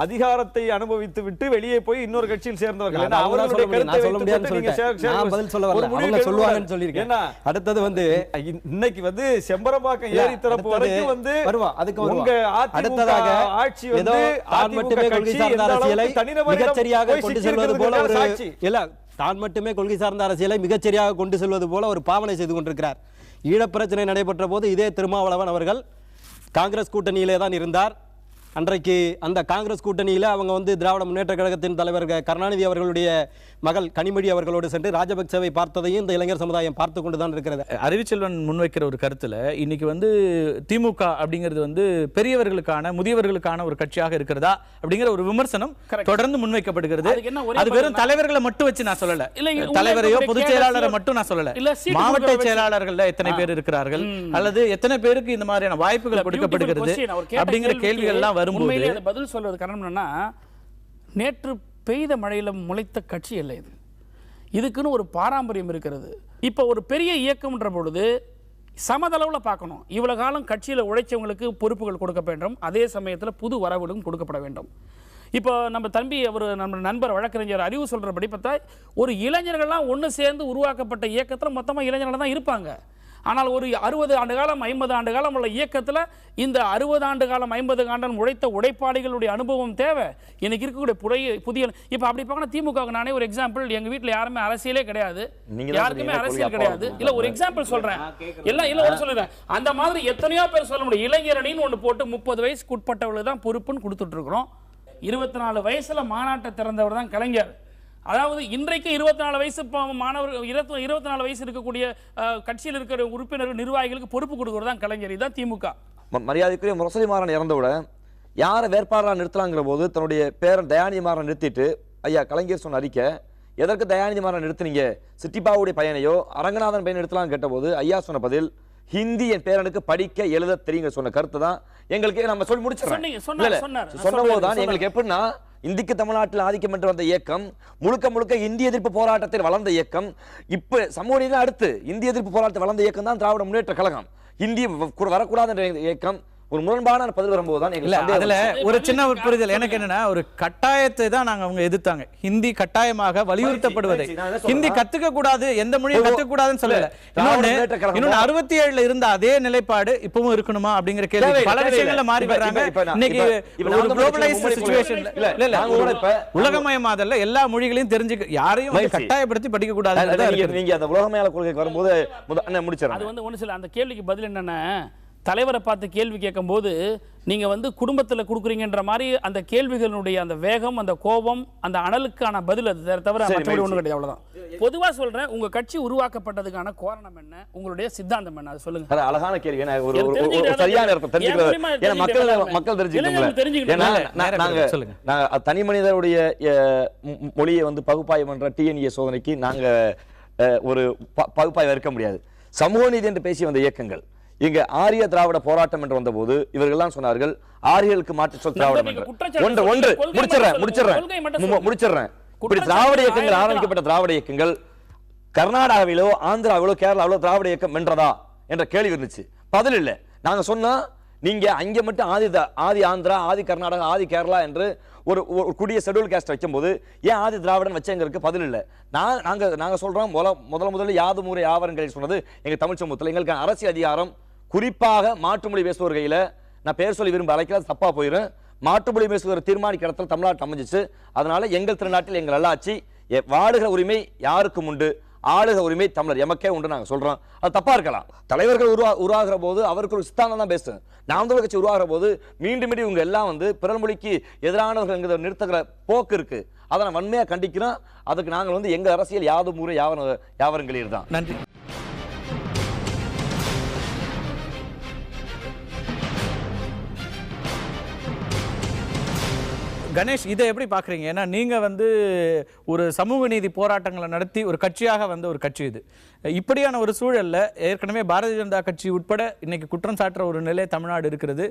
அதிகாரத்தை அனுபவித்து விட்டு வெளியே போய் இன்னொரு கட்சியில் சேர்ந்தவர்கள். அடுத்தது வந்து இன்னைக்கு வந்து செம்பரம்பாக்கம் ஏரி திறப்பு வரைக்கும் வந்து உங்க அடுத்ததாக ஆட்சி வந்து மட்டுமே கொள்கை சார்ந்த அரசியலை மிகச்சரியாக கொண்டு செல்வது போல ஒரு இல்ல தான் மட்டுமே கொள்கை சார்ந்த அரசியலை மிகச்சரியாக கொண்டு செல்வது போல ஒரு பாவனை செய்து கொண்டிருக்கிறார். ஈழப்பிரச்சனை நடைபெற்ற போது இதே திருமாவளவன் அவர்கள் காங்கிரஸ் கூட்டணியிலே தான் இருந்தார். அன்றைக்கு அந்த காங்கிரஸ் கூட்டணியில் அவங்க வந்து திராவிட முன்னேற்ற கழகத்தின் தலைவர் கருணாநிதி அவர்களுடைய மகள் கனிமொழி அவர்களோடு சென்று ராஜபக்சவை பார்த்ததையும் இந்த இளைஞர் சமுதாயம் பார்த்து கொண்டு தான் இருக்கிறது. அறிவுச்செல்வன் முன்வைக்கிற ஒரு கருத்துல இன்னைக்கு வந்து திமுக அப்படிங்கிறது வந்து பெரியவர்களுக்கான முதியவர்களுக்கான ஒரு கட்சியாக இருக்கிறதா அப்படிங்கிற ஒரு விமர்சனம் தொடர்ந்து முன்வைக்கப்படுகிறது. அது வெறும் தலைவர்களை மட்டும் வச்சு நான் சொல்லல, தலைவரையோ பொதுச் செயலாளரை மட்டும் நான் சொல்லல, மாவட்ட செயலாளர்கள் எத்தனை பேர் இருக்கிறார்கள் அல்லது எத்தனை பேருக்கு இந்த மாதிரியான வாய்ப்புகள் கொடுக்கப்படுகிறது அப்படிங்கிற கேள்விகள் எல்லாம் உண்மையிலே அந்த பதில் சொல்றது காரணம் என்னன்னா, நேற்று பெய்த மழையில முளைத்த கட்சி இல்லை இது. இதுக்குன்னு ஒரு பாரம்பரியம் இருக்கிறது. இப்போ ஒரு பெரிய இயக்கம்ன்ற பொழுது சமதளவுல பார்க்கணும். இவ்வளவு காலம் கட்சியில உழைச்சவங்களுக்கு பொறுப்புகள் கொடுக்க வேண்டும், அதே சமயத்தில் புது வரவுகளும் கொடுக்கப்பட வேண்டும். இப்போ நம்ம தம்பி நம்ம நண்பர் வழக்கறிஞர் அறிவு சொல்றபடி பார்த்தா ஒரு இளைஞர்கள்லாம் ஒன்று சேர்ந்து உருவாக்கப்பட்ட இயக்கத்தில் மொத்தமாக இளைஞர்கள் தான் இருப்பாங்க. ஆனால் ஒரு 60 ஆண்டு காலம் 50 ஆண்டு காலம் உள்ள இயக்கத்தில் இந்த 60 ஆண்டு காலம் 50 ஆண்டு உழைத்த உழைப்பாளிகளுடைய அனுபவம் தேவை. இன்னைக்கு இருக்கக்கூடிய புதிய இப்போ அப்படி பார்க்கணும். திமுக நானே ஒரு எக்ஸாம்பிள், எங்க வீட்டில் யாருமே அரசியலே கிடையாது, யாருக்குமே அரசியல் கிடையாது. இல்ல ஒரு எக்ஸாம்பிள் சொல்றேன், எல்லாம் இல்ல ஒரு சொல்றேன். அந்த மாதிரி எத்தனையோ பேர் சொல்ல முடியும். இளைஞரணின்னு ஒன்று போட்டு 30 வயசுக்கு உட்பட்டவர்கள் தான் பொறுப்புன்னு கொடுத்துட்டு இருக்கிறோம். 24 வயசுல மாநாட்டை திறந்தவர் தான் கலைஞர். அதாவது இன்றைக்கு 24 வயசு மாணவர்கள் 24 வயசு இருக்கக்கூடிய கட்சியில் இருக்கிற உறுப்பினர்கள் நிர்வாகிகளுக்கு பொறுப்பு கொடுக்கிறது தான் கலைஞர். இதுதான் திமுக. மரியாதைக்குரிய முரசொலி மாறன் இறந்தவுடன் யாரை வேட்பாளராக நிறுத்தலாங்கிற போது தன்னுடைய பேரன் தயாநிதி மாறன் நிறுத்திட்டு ஐயா கலைஞர் சொன்ன அறிக்கை, எதற்கு தயாநிதி மாறன் நிறுத்தினீங்க, சிட்டிப்பாவுடைய பையனையோ அரங்கநாதன் பையனை நிறுத்தலாம் கேட்டபோது ஐயா சொன்ன பதில், ஹிந்தி என் பேரனுக்கு படிக்க எழுத தெரியுங்க சொன்ன கருத்து தான் எங்களுக்கு நம்ம சொல்லி முடிச்சிடறோம். சொன்னபோதுதான் எங்களுக்கு எப்படின்னா, இந்திக்கு தமிழ்நாட்டில் ஆதிக்கம் என்று வந்த இயக்கம் முழுக்க இந்திய எதிர்ப்பு போராட்டத்தில் வளர்ந்த இயக்கம். இப்ப சமூக நீதி அடுத்து இந்திய எதிர்ப்பு போராட்டத்தில் வளர்ந்த இயக்கம் தான் திராவிட முன்னேற்ற கழகம். இந்திய வரக்கூடாது என்ற இயக்கம் ஒரு முரண்பான பதில் வரும்போது தான் அதுல ஒரு சின்ன புரிதல் எனக்கு என்னன்னா, ஒரு கட்டாயத்தை தான் நாங்க அவங்க எதிர்த்தாங்க. ஹிந்தி கட்டாயமாக வலியுறுத்தப்படுவதை, ஹிந்தி கத்துக்க கூடாது, எந்த மொழியை கத்துக்க கூடாதுன்னு சொல்லல. இன்னொன்னு 67ல இருந்த அதே நிலைப்பாடு இப்பவும் இருக்கணுமா அப்படிங்கிற கேள்வி பல விஷயங்கள்ல மாறி வர்றாங்க. இன்னைக்கு ஒரு குளோபலைஸ்ட் சிச்சுவேஷன்ல இல்ல உலகமயமாதல்ல எல்லா மொழிகளையும் தெரிஞ்சுக்க யாரையும் கட்டாயப்படுத்தி படிக்க கூடாது. நீங்க அந்த உலகமய கொள்கைக்கு வரும்போது முடிச்சிடறேன். அது வந்து ஒண்ணு சில அந்த கேள்விக்கு பதில் என்னன்னா, தலைவரை பார்த்து கேள்வி கேட்கும் போது நீங்க வந்து குடும்பத்தில் கொடுக்குறீங்கன்ற மாதிரி அந்த கேள்விகளுடைய அந்த வேகம், அந்த கோபம், அந்த அனலுக்கான பதில் அது தவிர மற்றபடி ஒன்றும் கிடையாது. அவ்வளவுதான். பொதுவா சொல்றேன், உங்க கட்சி உருவாக்கப்பட்டதுக்கான காரணம் என்ன, உங்களுடைய சித்தாந்தம் என்ன, அது சொல்லுங்க. அழகான கேள்வி. சரியான மக்கள் தெரிஞ்சுக்கிட்டோம். தனி மனிதருடைய மொழியை வந்து பகுப்பாய்வு பண்ற டிஎன்ஏ சோதனைக்கு நாங்க ஒரு பகுப்பாய்வு இருக்க முடியாது. சமூக நீதி என்று பேசி வந்த இயக்கங்கள் இங்க ஆரிய திராவிட போராட்டம் என்று வந்த போது இவர்கள்லாம் சொன்னார்கள் ஆரியர்களுக்கு மாற்று சொல் திராவிடம் என்று. ஒன்று முடிச்சிடுறேன். இப்படி திராவிட இயக்கங்கள் ஆரம்பிக்கப்பட்ட திராவிட இயக்கங்கள் கர்நாடகாவிலோ ஆந்திராவிலோ கேரளாவிலோ திராவிட இயக்கம் வென்றதா என்ற கேள்வி இருந்துச்சு. பதில் இல்லை. நாங்க சொன்னா நீங்க அங்க மட்டும் ஆதி ஆந்திரா, ஆதி கர்நாடகா, ஆதி கேரளா என்று ஒரு குடிய ஷெட்யூல் காஸ்ட் வைக்கும்போது ஏன் ஆதி திராவிடன் வச்சேங்கிறதுக்கு பதில் இல்லை. நாங்க சொல்றோம், முதல்ல யாதுமுறை யாவரங்கள் சொன்னது எங்க தமிழ் சமூகத்தில் எங்களுக்கு அரசியல் அதிகாரம், குறிப்பாக மாற்றுமொழி பேசுவோர் கையில, நான் பேர் சொல்லி விரும்ப அழைக்கிறது தப்பா போயிடும், மாற்றுமொழி பேசுகிற தீர்மானிக்கிற இடத்துல தமிழ்நாட்டில் அமைஞ்சிச்சு. அதனால எங்கள் திருநாட்டில் எங்கள் நல்லாட்சி, வாழுகிற உரிமை யாருக்கும் உண்டு, ஆளுக உரிமை தமிழர் எமக்கே உண்டு நாங்க சொல்றோம். அது தப்பா இருக்கலாம். தலைவர்கள் உருவாகிற போது அவருக்கு ஒரு சித்தாந்தம் தான் பேசும். நாம் தமிழர் கட்சி உருவாகிற போது மீண்டும் இவங்க எல்லாம் பிறர் மொழிக்கு எதிரானவர்கள் நிறுத்துகிற போக்கு இருக்கு. அதை நான் வன்மையா கண்டிக்கிறோம். அதுக்கு நாங்கள் எங்க அரசியல் யாதுமுறை யாவரங்களில் தான். நன்றி. கணேஷ், இதை எப்படி பார்க்குறீங்க? ஏன்னா நீங்கள் ஒரு சமூக நீதி போராட்டங்களை நடத்தி ஒரு கட்சியாக ஒரு கட்சி இது. இப்படியான ஒரு சூழலில் ஏற்கனவே பாரதிய ஜனதா கட்சி உட்பட இன்னைக்கு குற்றம் சாட்டுற ஒரு நிலை தமிழ்நாடு இருக்கிறது.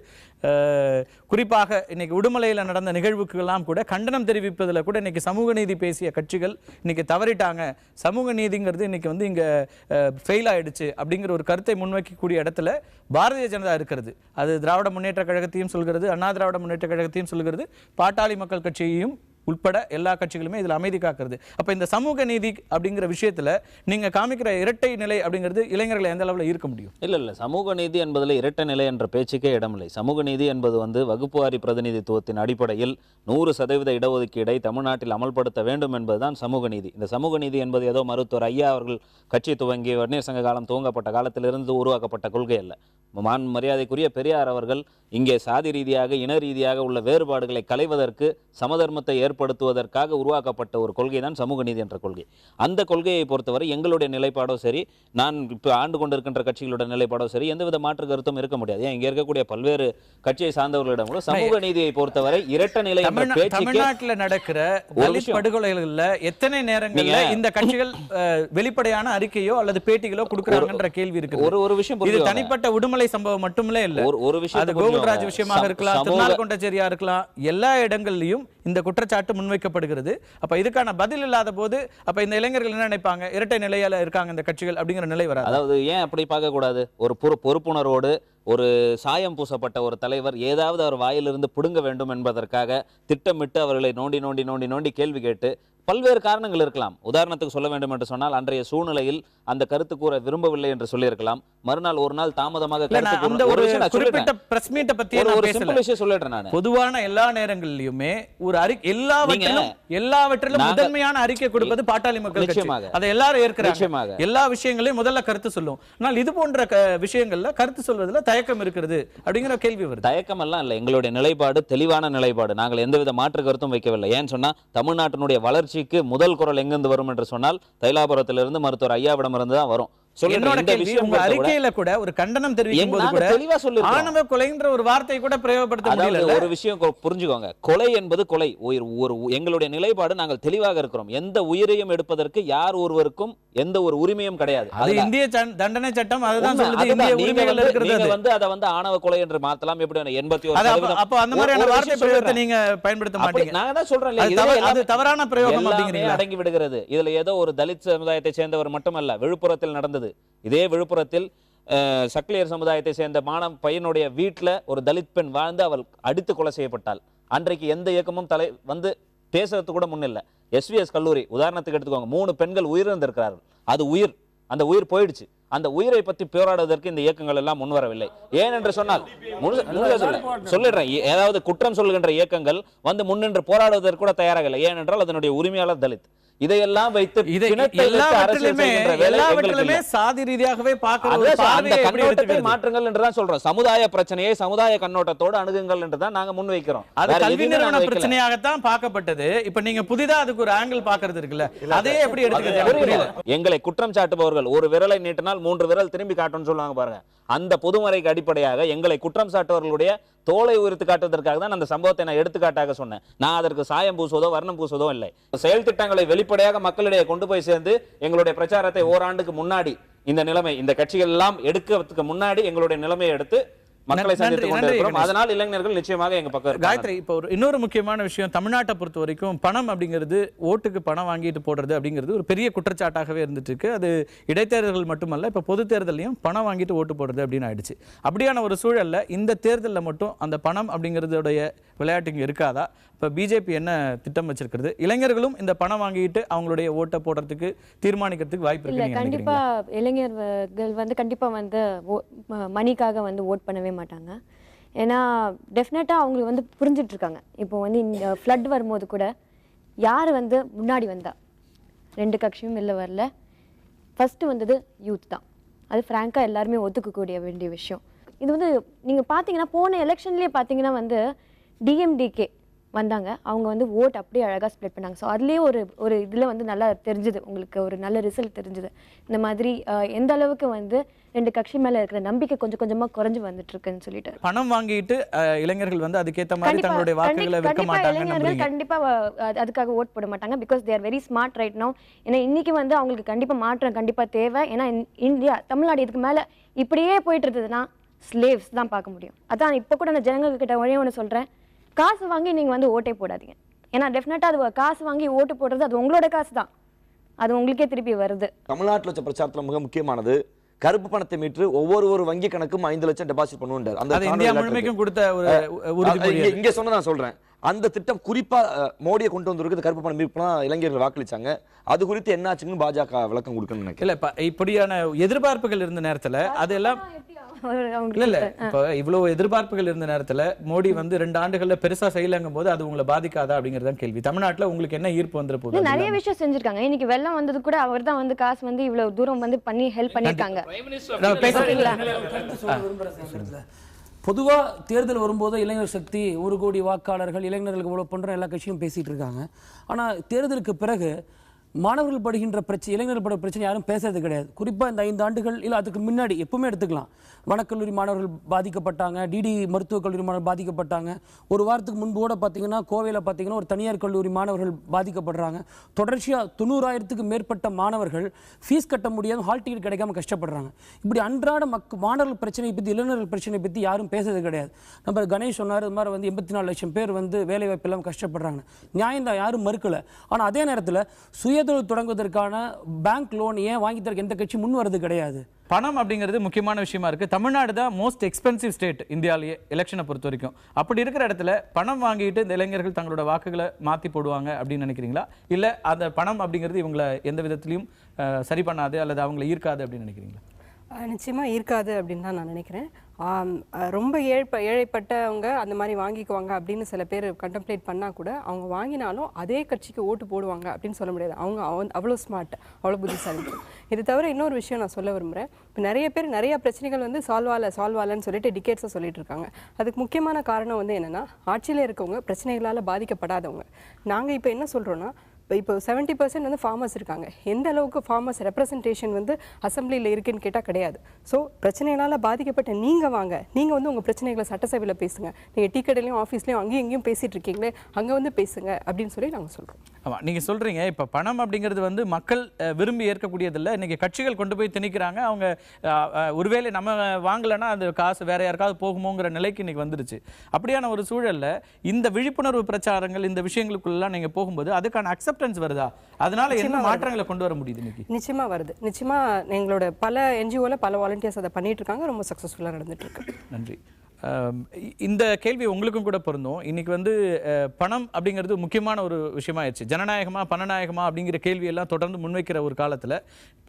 குறிப்பாக இன்னைக்கு உடுமலையில் நடந்த நிகழ்வுக்கெல்லாம் கூட கண்டனம் தெரிவிப்பதில் கூட இன்னைக்கு சமூக நீதி பேசிய கட்சிகள் இன்னைக்கு தவறிட்டாங்க, சமூக நீதிங்கிறது இன்னைக்கு இங்கே ஃபெயில் ஆயிடுச்சு அப்படிங்கிற ஒரு கருத்தை முன்வைக்கக்கூடிய இடத்துல பாரதிய ஜனதா இருக்கிறது. அது திராவிட முன்னேற்ற கழகத்தையும் சொல்கிறது, அண்ணா திராவிட முன்னேற்ற கழகத்தையும் சொல்கிறது, பாட்டாளி மக்கள் கட்சியையும் உட்பட எல்லா கட்சிகளுமே இதில் அமைதி காக்கிறது. அப்ப இந்த சமூக நீதி அப்படிங்கிற விஷயத்துல நீங்க காமிக்கிற இரட்டை நிலை அப்படிங்கிறது இளைஞர்களை எந்த அளவில் ஈர்க்க முடியும்? இல்ல சமூக நீதி என்பதில் இரட்டை நிலை என்ற பேச்சுக்கே இடமில்லை. சமூக நீதி என்பது வகுப்புவாரி பிரதிநிதித்துவத்தின் அடிப்படையில் 100% இடஒதுக்கீடை தமிழ்நாட்டில் அமல்படுத்த வேண்டும் என்பதுதான் சமூக நீதி. இந்த சமூக நீதி என்பது ஏதோ மருத்துவர் ஐயா அவர்கள் கட்சி துவங்கி வன்னியர் சங்க காலம் துவங்கப்பட்ட காலத்திலிருந்து உருவாக்கப்பட்ட கொள்கை அல்ல. மரியாதைக்குரிய பெரியார் அவர்கள் இங்கே சாதி ரீதியாக இன ரீதியாக உள்ள வேறுபாடுகளை களைவதற்கு, சமதர்மத்தை ஏற்படுத்துவதற்காக உருவாக்கப்பட்ட ஒரு கொள்கை தான் சமூக நீதி என்ற கொள்கை. அந்த கொள்கையை பொறுத்தவரை எங்களுடைய நிலைப்பாடோ சரி, நான் இப்போ ஆண்டு கொண்டிருக்கின்ற கட்சிகளோட நிலைப்பாடோ சரி, எந்தவித மாற்று கருத்தும் இருக்க முடியாது. ஏன் இங்கே இருக்கக்கூடிய பல்வேறு கட்சியை சார்ந்தவர்களிடம் கூட சமூக நீதியை பொறுத்தவரை இரட்டை நிலை தமிழ்நாட்டில் நடக்கிற படுகொலைகள்ல எத்தனை நேரங்கள்ல இந்த கட்சிகள் வெளிப்படையான அறிக்கையோ அல்லது பேட்டிகளோ கொடுக்கறாங்கன்ற கேள்வி இருக்கு. ஒரு விஷயம், இது தனிப்பட்ட உடுமலை சம்பவம் மட்டுமே இல்ல, ஒரு விஷயம் அது கோகுல்ராஜ் விஷயமாக இருக்கலாம், திருநாள்கொண்டச்சேரியா இருக்கலாம், எல்லா இடங்கள்லயும் இந்த குற்றச்சாட்டு முன்வைக்கப்படுகிறது. அப்ப இதுக்கான பதில் இல்லாத போது அப்ப இந்த இளைஞர்கள் என்ன நினைப்பாங்க? இரட்டை நிலையால இருக்காங்க இந்த கட்சிகள் அப்படிங்கிற நிலை வராது. அதாவது ஏன் அப்படி பார்க்க கூடாது? ஒரு பொறுப்புணர்வோடு ஒரு சாயம் பூசப்பட்ட ஒரு தலைவர் ஏதாவது அவர் வாயிலிருந்து பிடுங்க வேண்டும் என்பதற்காக திட்டமிட்டு அவர்களை நோண்டி நோண்டி நோண்டி நோண்டி கேள்வி கேட்டு பல்வேறு காரணங்கள் இருக்கலாம். உதாரணத்துக்கு சொல்ல வேண்டும் என்று சொன்னால், அன்றைய சூழ்நிலையில் அந்த கருத்து கூற விரும்பவில்லை என்று சொல்லியிருக்கலாம். மறுநாள் ஒரு நாள் தாமதமாக பொதுவான எல்லா நேரங்களிலுமே ஒரு எல்லாவற்றிலும் முதன்மையான அறிக்கை கொடுப்பது பாட்டாளி மக்கள் கட்சி. அதை எல்லாரும் ஏற்கிறாங்க. எல்லா விஷயங்களையும் முதல்ல கருத்து சொல்லும். ஆனால் இது போன்ற விஷயங்கள்ல கருத்து சொல்வதில் தயக்கம் இருக்கிறது அப்படிங்கிற கேள்வி வருது. தயக்கம் எல்லாம் இல்லை, எங்களுடைய நிலைப்பாடு தெளிவான நிலைப்பாடு. நாங்கள் எந்தவித மாற்று கருத்தும் வைக்கவில்லை. ஏன்னு சொன்னா, தமிழ்நாட்டினுடைய வளர்ச்சி முதல் குரல் எங்கிருந்து வரும் என்று சொன்னால் தைலாபுரத்திலிருந்து மருத்துவர் ஐயாவிடம் இருந்து தான் வரும். அறிக்கையில கூட ஒரு கண்டனம் தெரிவிக்கும் போது கூட ஆணவ கொலைன்ற ஒரு வார்த்தை கூட பிரயோகப்படுத்த முடியல. ஒரு விஷயம் புரிஞ்சுக்கோங்க, கொலை என்பது கொலை. எங்களுடைய நிலைப்பாடு நாங்கள் தெளிவாக இருக்கிறோம். எந்த உயிரையும் எடுப்பதற்கு யார் ஒருவருக்கும் எந்த ஒரு உரிமையும் கிடையாது. அது இந்திய தண்டனை சட்டம் அதுதான் சொல்லுது. இந்திய உரிமைகள் இருக்கிறது. அதை ஆணவ கொலை என்று மாத்தலாம். எப்படி 81 அப்ப அந்த மாதிரியான வார்த்தை பிரயோகத்தை நீங்க பயன்படுத்த மாட்டீங்க. நான் தான் சொல்றேன், அது தவறான பிரயோகம் அப்படிங்கிறீங்க. அடங்கி விடுகிறது. இதுல ஏதோ ஒரு தலித் சமுதாயத்தை சேர்ந்தவர் மட்டுமல்ல, விழுப்புரத்தில் நடந்தது. இதே விழுப்புரத்தில் சக்லியர் சமுதாயத்தை சேர்ந்த பையனுடைய வீட்டில் ஒரு தலித் பெண் வாழ்ந்து அவள் அடித்து கொலை செய்யப்பட்டாள். அன்றைக்கு எந்த இயக்கமும் பேசுறது கூட முன்னில்லை. SVS கல்லூரி உதாரணத்துக்கு எடுத்துக்கோங்க, 3 பெண்கள் உயிரிழந்திருக்கிறார்கள். அது உயிர், அந்த உயிர் போயிடுச்சு. அந்த உயிரை பற்றி போராடுவதற்கு இந்த இயக்கங்கள் எல்லாம் முன்வரவில்லை. ஏன் என்று சொன்னால், சொல்லிடுறேன், ஏதாவது குற்றம் சொல்கின்ற இயக்கங்கள் முன்னின்று போராடுவதற்கு கூட தயாராக இல்லை. ஏனென்றால் அதனுடைய உரிமையாளர் தலித். இதையெல்லாம் வைத்து சாதி ரீதியாகவே மாற்றுங்கள் என்றுதான் சொல்றோம். சமுதாய பிரச்சனையை சமுதாய கண்ணோட்டத்தோடு அணுகுங்கள் என்றுதான் நாங்க முன்வைக்கிறோம். அது கல்வி நிறுவன பிரச்சனையாகத்தான் பார்க்கப்பட்டது. இப்ப நீங்க புதிதா அதுக்கு ஒரு ஆங்கிள் பாக்குறது இருக்குல்ல, அதே எப்படி எடுத்துக்கிறது? எங்களை குற்றம் சாட்டுபவர்கள் ஒரு விரலை நீட்டினால் 3 விரல் திரும்பி காட்டும்னு சொல்லுவாங்க பாருங்க. அந்த பொதுமறைக்கு அடிப்படையாக எங்களை குற்றம் சாட்டுபவர்களுடைய தோலை உயர்த்து காட்டுவதற்காக தான் அந்த சம்பவத்தை நான் எடுத்துக்காட்டாக சொன்னேன். நான் அதற்கு சாயம் பூசுவதோ வர்ணம் பூசுவதோ இல்லை. செயல் திட்டங்களை வெளிப்படையாக மக்களிடையே கொண்டு போய் சேர்ந்து எங்களுடைய பிரச்சாரத்தை ஓராண்டுக்கு முன்னாடி இந்த நிலைமை, இந்த கட்சிகள் எல்லாம் எடுக்கிறதுக்கு முன்னாடி எங்களுடைய நிலைமையை எடுத்து மக்களை சந்தித்துக் நன்றி, கொண்டிருக்கிறோம். நன்றி. அதனால் இளைஞர்கள் நிச்சயமாக எங்க பக்கம் இருக்காங்க. காயத்ரி, இப்போ இன்னொரு முக்கியமான விஷயம், தமிழ்நாட்டை பொறுத்த வரைக்கும் பணம் அப்படிங்கிறது, ஓட்டுக்கு பணம் வாங்கிட்டு போடுறது அப்படிங்கிறது ஒரு பெரிய குற்றச்சாட்டாகவே இருந்துட்டு இருக்கு. அது இடைத்தேர்தல்கள் மட்டுமல்ல, இப்போ பொது தேர்தலையும் பணம் வாங்கிட்டு ஓட்டு போடுறது அப்படின்னு ஆயிடுச்சு. அப்படியான ஒரு சூழல்ல இந்த தேர்தலில் மட்டும் அந்த பணம் அப்படிங்கிறதுடைய விளையாட்டு இங்கே இருக்காதா? இப்போ பிஜேபி என்ன திட்டம் வச்சிருக்கிறது? இளைஞர்களும் இந்த பணம் வாங்கிட்டு அவங்களுடைய ஓட்டை போடுறதுக்கு தீர்மானிக்கிறதுக்கு வாய்ப்பு இல்லை, இருக்கு? கண்டிப்பா இளைஞர்கள் வந்து கண்டிப்பா வந்து மணிக்காக வந்து ஓட் பண்ணவே மாட்டாங்க. ஏன்னா டெஃபினட்டாக அவங்களுக்கு வந்து புரிஞ்சிட்டு இருக்காங்க. இப்போ வந்து இந்த ஃப்ளட் வரும்போது கூட யார் வந்து முன்னாடி வந்தா, ரெண்டு கட்சியும் இல்லை வரல, ஃபஸ்ட்டு வந்தது யூத் தான். அது ஃப்ராங்காக எல்லாருமே ஒத்துக்கக்கூடிய வேண்டிய விஷயம். இது வந்து நீங்கள் பார்த்தீங்கன்னா போன எலெக்ஷன்லேயே பார்த்தீங்கன்னா வந்து டிஎம்டிகே வந்தாங்க, அவங்க வந்து ஓட் அப்படியே அழகாக ஸ்ப்ளிட் பண்ணாங்க. ஸோ அதுலேயே ஒரு இதில் வந்து நல்லா தெரிஞ்சுது, உங்களுக்கு ஒரு நல்ல ரிசல்ட் தெரிஞ்சுது. இந்த மாதிரி எந்த அளவுக்கு வந்து ரெண்டு கட்சி மேலே இருக்கிற நம்பிக்கை கொஞ்சம் கொஞ்சமாக குறைஞ்சு வந்துட்டு இருக்குன்னு சொல்லிட்டு. பணம் வாங்கிட்டு இளைஞர்கள் வந்து அதுக்கேற்ற மாதிரி தங்களுடைய வாக்குகளை விற்க மாட்டாங்க. இளைஞர்கள் கண்டிப்பாக அதுக்காக ஓட் போட மாட்டாங்க. Because they're very smart right no. ஏன்னா இன்னைக்கு வந்து அவங்களுக்கு கண்டிப்பாக மாற்றம் கண்டிப்பாக தேவை. ஏன்னா இந்தியா, தமிழ்நாடு இதுக்கு மேலே இப்படியே போயிட்டு இருந்ததுன்னா ஸ்லேவ்ஸ் தான் பார்க்க முடியும். அதான் இப்போ கூட நான் ஜனங்கள்கிட்ட ஒரே ஒன்று சொல்கிறேன், காசு வாங்கி நீங்கள் வந்து ஓட்டே போடாதீங்க. ஏன்னா டெஃபினட்டாக அது காசு வாங்கி ஓட்டு போடுறது அது உங்களோட காசு தான், அது உங்களுக்கே திருப்பி வருது. தமிழ்நாட்டில் வச்ச பிரச்சாரத்தில் மிக முக்கியமானது கருப்பு பணத்தை மீட்டு ஒவ்வொரு வங்கி கணக்கும் 5 லட்சம் டெபாசிட் பண்ணுவார். அந்த இந்தியா முழுமைக்கும் கொடுத்த ஒரு உறுதிமொழி. இங்க சொன்ன நான் சொல்றேன், அந்த திட்டம் குறிப்பா மோடியை கொண்டு வந்திருக்கு. கருப்பு பணம் மீட்பு இளைஞர்கள் வாக்களிச்சாங்க. அது குறித்து என்ன ஆச்சுன்னு பாஜக விளக்கம் கொடுக்கணும்னு நினைக்கிறேன். இல்ல, இப்படியான எதிர்பார்ப்புகள் இருந்த நேரத்துல அதெல்லாம் இல்ல இப்ப இவ்வளவு எதிர்பார்ப்புகள் இருந்த நேரத்துல மோடி வந்து 2 ஆண்டுகள்ல பெருசா செய்யலங்கும் போது அது உங்களை பாதிக்காதா அப்படிங்கறத கேள்வி. தமிழ்நாட்டுல உங்களுக்கு என்ன ஈர்ப்பு வந்துற போது? நிறைய விஷயம் செஞ்சிருக்காங்க. இன்னைக்கு வெள்ளம் வந்தது கூட அவர் தான் வந்து காசு வந்து இவ்வளவு தூரம் வந்து பண்ணி ஹெல்ப் பண்ணிருக்காங்க. பொதுவாக தேர்தல் வரும்போது இளைஞர் சக்தி 1 கோடி வாக்காளர்கள் இளைஞர்களுக்கு இவ்வளோ பண்ணுற எல்லா கட்சியும் பேசிகிட்டு இருக்காங்க. ஆனால் தேர்தலுக்கு பிறகு மாணவர்கள் படுகின்ற பிரச்சனை, இளைஞர்கள் படுற பிரச்சனை யாரும் பேசுறது கிடையாது. குறிப்பாக இந்த 5 ஆண்டுகள் இல்லை அதுக்கு முன்னாடி எப்பவுமே எடுத்துக்கலாம், வனக்கல்லூரி மாணவர்கள் பாதிக்கப்பட்டாங்க, டிடி மருத்துவக் கல்லூரி மாணவர்கள் பாதிக்கப்பட்டாங்க. ஒரு வாரத்துக்கு முன்பு கூட பார்த்தீங்கன்னா கோவையில் பார்த்தீங்கன்னா ஒரு தனியார் கல்லூரி மாணவர்கள் பாதிக்கப்படுறாங்க. தொடர்ச்சியாக 90,000க்கு மேற்பட்ட மாணவர்கள் ஃபீஸ் கட்ட முடியாமல் ஹால் டிக்கெட் கிடைக்காம கஷ்டப்படுறாங்க. இப்படி அன்றாட மாணவர்கள் பிரச்சனை பற்றி, இளைஞர்கள் பிரச்சனை பற்றி யாரும் பேசுறது கிடையாது. நம்ம கணேஷ் சொன்னார், இது மாதிரி வந்து 84 லட்சம் பேர் வந்து வேலைவாய்ப்பு இல்லாமல் கஷ்டப்படுறாங்க. நியாயம் தான், யாரும் மறுக்கலை. ஆனால் அதே நேரத்தில் சுயதொழில் தொடங்குவதற்கான பேங்க் லோன் ஏன் வாங்கி தர எந்த கட்சி முன் வரது கிடையாது. பணம் அப்படிங்கிறது முக்கியமான விஷயமா இருக்கு. தமிழ்நாடு தான் மோஸ்ட் எக்ஸ்பென்சிவ் ஸ்டேட் இந்தியாவிலேயே எலெக்ஷனை பொறுத்த வரைக்கும். அப்படி இருக்கிற இடத்துல பணம் வாங்கிட்டு இந்த இளைஞர்கள் தங்களோட வாக்குகளை மாற்றி போடுவாங்க அப்படின்னு நினைக்கிறீங்களா? இல்லை அந்த பணம் அப்படிங்கிறது இவங்களை எந்த விதத்திலையும் சரி பண்ணாது அல்லது அவங்களை ஈர்க்காது அப்படின்னு நினைக்கிறீங்களா? நிச்சயமாக இருக்காது அப்படின்னு தான் நான் நினைக்கிறேன். ரொம்ப ஏழைப்பட்டவங்க அந்த மாதிரி வாங்கிக்குவாங்க அப்படின்னு சில பேர் கண்டம்ப்ளேட் பண்ணால் கூட அவங்க வாங்கினாலும் அதே கட்சிக்கு ஓட்டு போடுவாங்க அப்படின்னு சொல்ல முடியாது. அவங்க அவ்வளோ ஸ்மார்ட், அவ்வளோ புத்திசாலி. இது தவிர இன்னொரு விஷயம் நான் சொல்ல விரும்புகிறேன். இப்போ நிறைய பேர் நிறைய பிரச்சனைகள் வந்து சால்வ் ஆகலன்னு சொல்லிட்டு டிகேட்ஸாக சொல்லிட்டு இருக்காங்க. அதுக்கு முக்கியமான காரணம் வந்து என்னென்னா, ஆட்சியில் இருக்கவங்க பிரச்சனைகளால் பாதிக்கப்படாதவங்க. நாங்கள் இப்போ என்ன சொல்கிறோன்னா, இப்போ 70% வந்து ஃபார்மர்ஸ் இருக்காங்க. எந்த அளவுக்கு ஃபார்மர்ஸ் ரெப்ரசன்டேஷன் வந்து அசம்பிளியில் இருக்குன்னு கேட்டால் கிடையாது. ஸோ பிரச்சனைகளால் பாதிக்கப்பட்ட நீங்கள் வாங்க, நீங்கள் வந்து உங்கள் பிரச்சனைகளை சட்டசபையில் பேசுங்க. நீங்கள் டீ கடையிலையும் ஆஃபீஸ்லையும் அங்கேயும் இங்கேயும் பேசிகிட்டு இருக்கீங்களே, அங்கே வந்து பேசுங்க அப்படின்னு சொல்லி நாங்கள் சொல்கிறோம். ஆமாம், நீங்கள் சொல்கிறீங்க இப்போ பணம் அப்படிங்கிறது வந்து மக்கள் விரும்பி ஏற்கக்கூடியதில்லை. இன்றைக்கி கட்சிகள் கொண்டு போய் திணிக்கிறாங்க. அவங்க ஒருவேளை நம்ம வாங்கலைன்னா அந்த காசு வேற யாருக்காவது போகுமோங்கிற நிலைக்கு இன்றைக்கி வந்துருச்சு. அப்படியான ஒரு சூழலில் இந்த விழிப்புணர்வு பிரச்சாரங்கள், இந்த விஷயங்களுக்குள்ளெல்லாம் நீங்கள் போகும்போது அதுக்கான அக்செப்டன்ஸ் வருதா? அதனால என்ன மாற்றங்களை கொண்டு வர முடியுது? இன்னைக்கு நிச்சயமாக வருது. நிச்சயமாக எங்களோட பல என்ஜிஓவில் பல வாலண்டியர்ஸ் அதை பண்ணிட்டு இருக்காங்க. ரொம்ப சக்ஸஸ்ஃபுல்லாக நடந்துட்டு இருக்கு. நன்றி. இந்த கேள்வி உங்களுக்கும் கூட பொருந்தும். இன்னைக்கு வந்து பணம் அப்படிங்கிறது முக்கியமான ஒரு விஷயமாயிடுச்சு. ஜனநாயகமா பணநாயகமா அப்படிங்கிற கேள்வியெல்லாம் தொடர்ந்து முன்வைக்கிற ஒரு காலத்தில்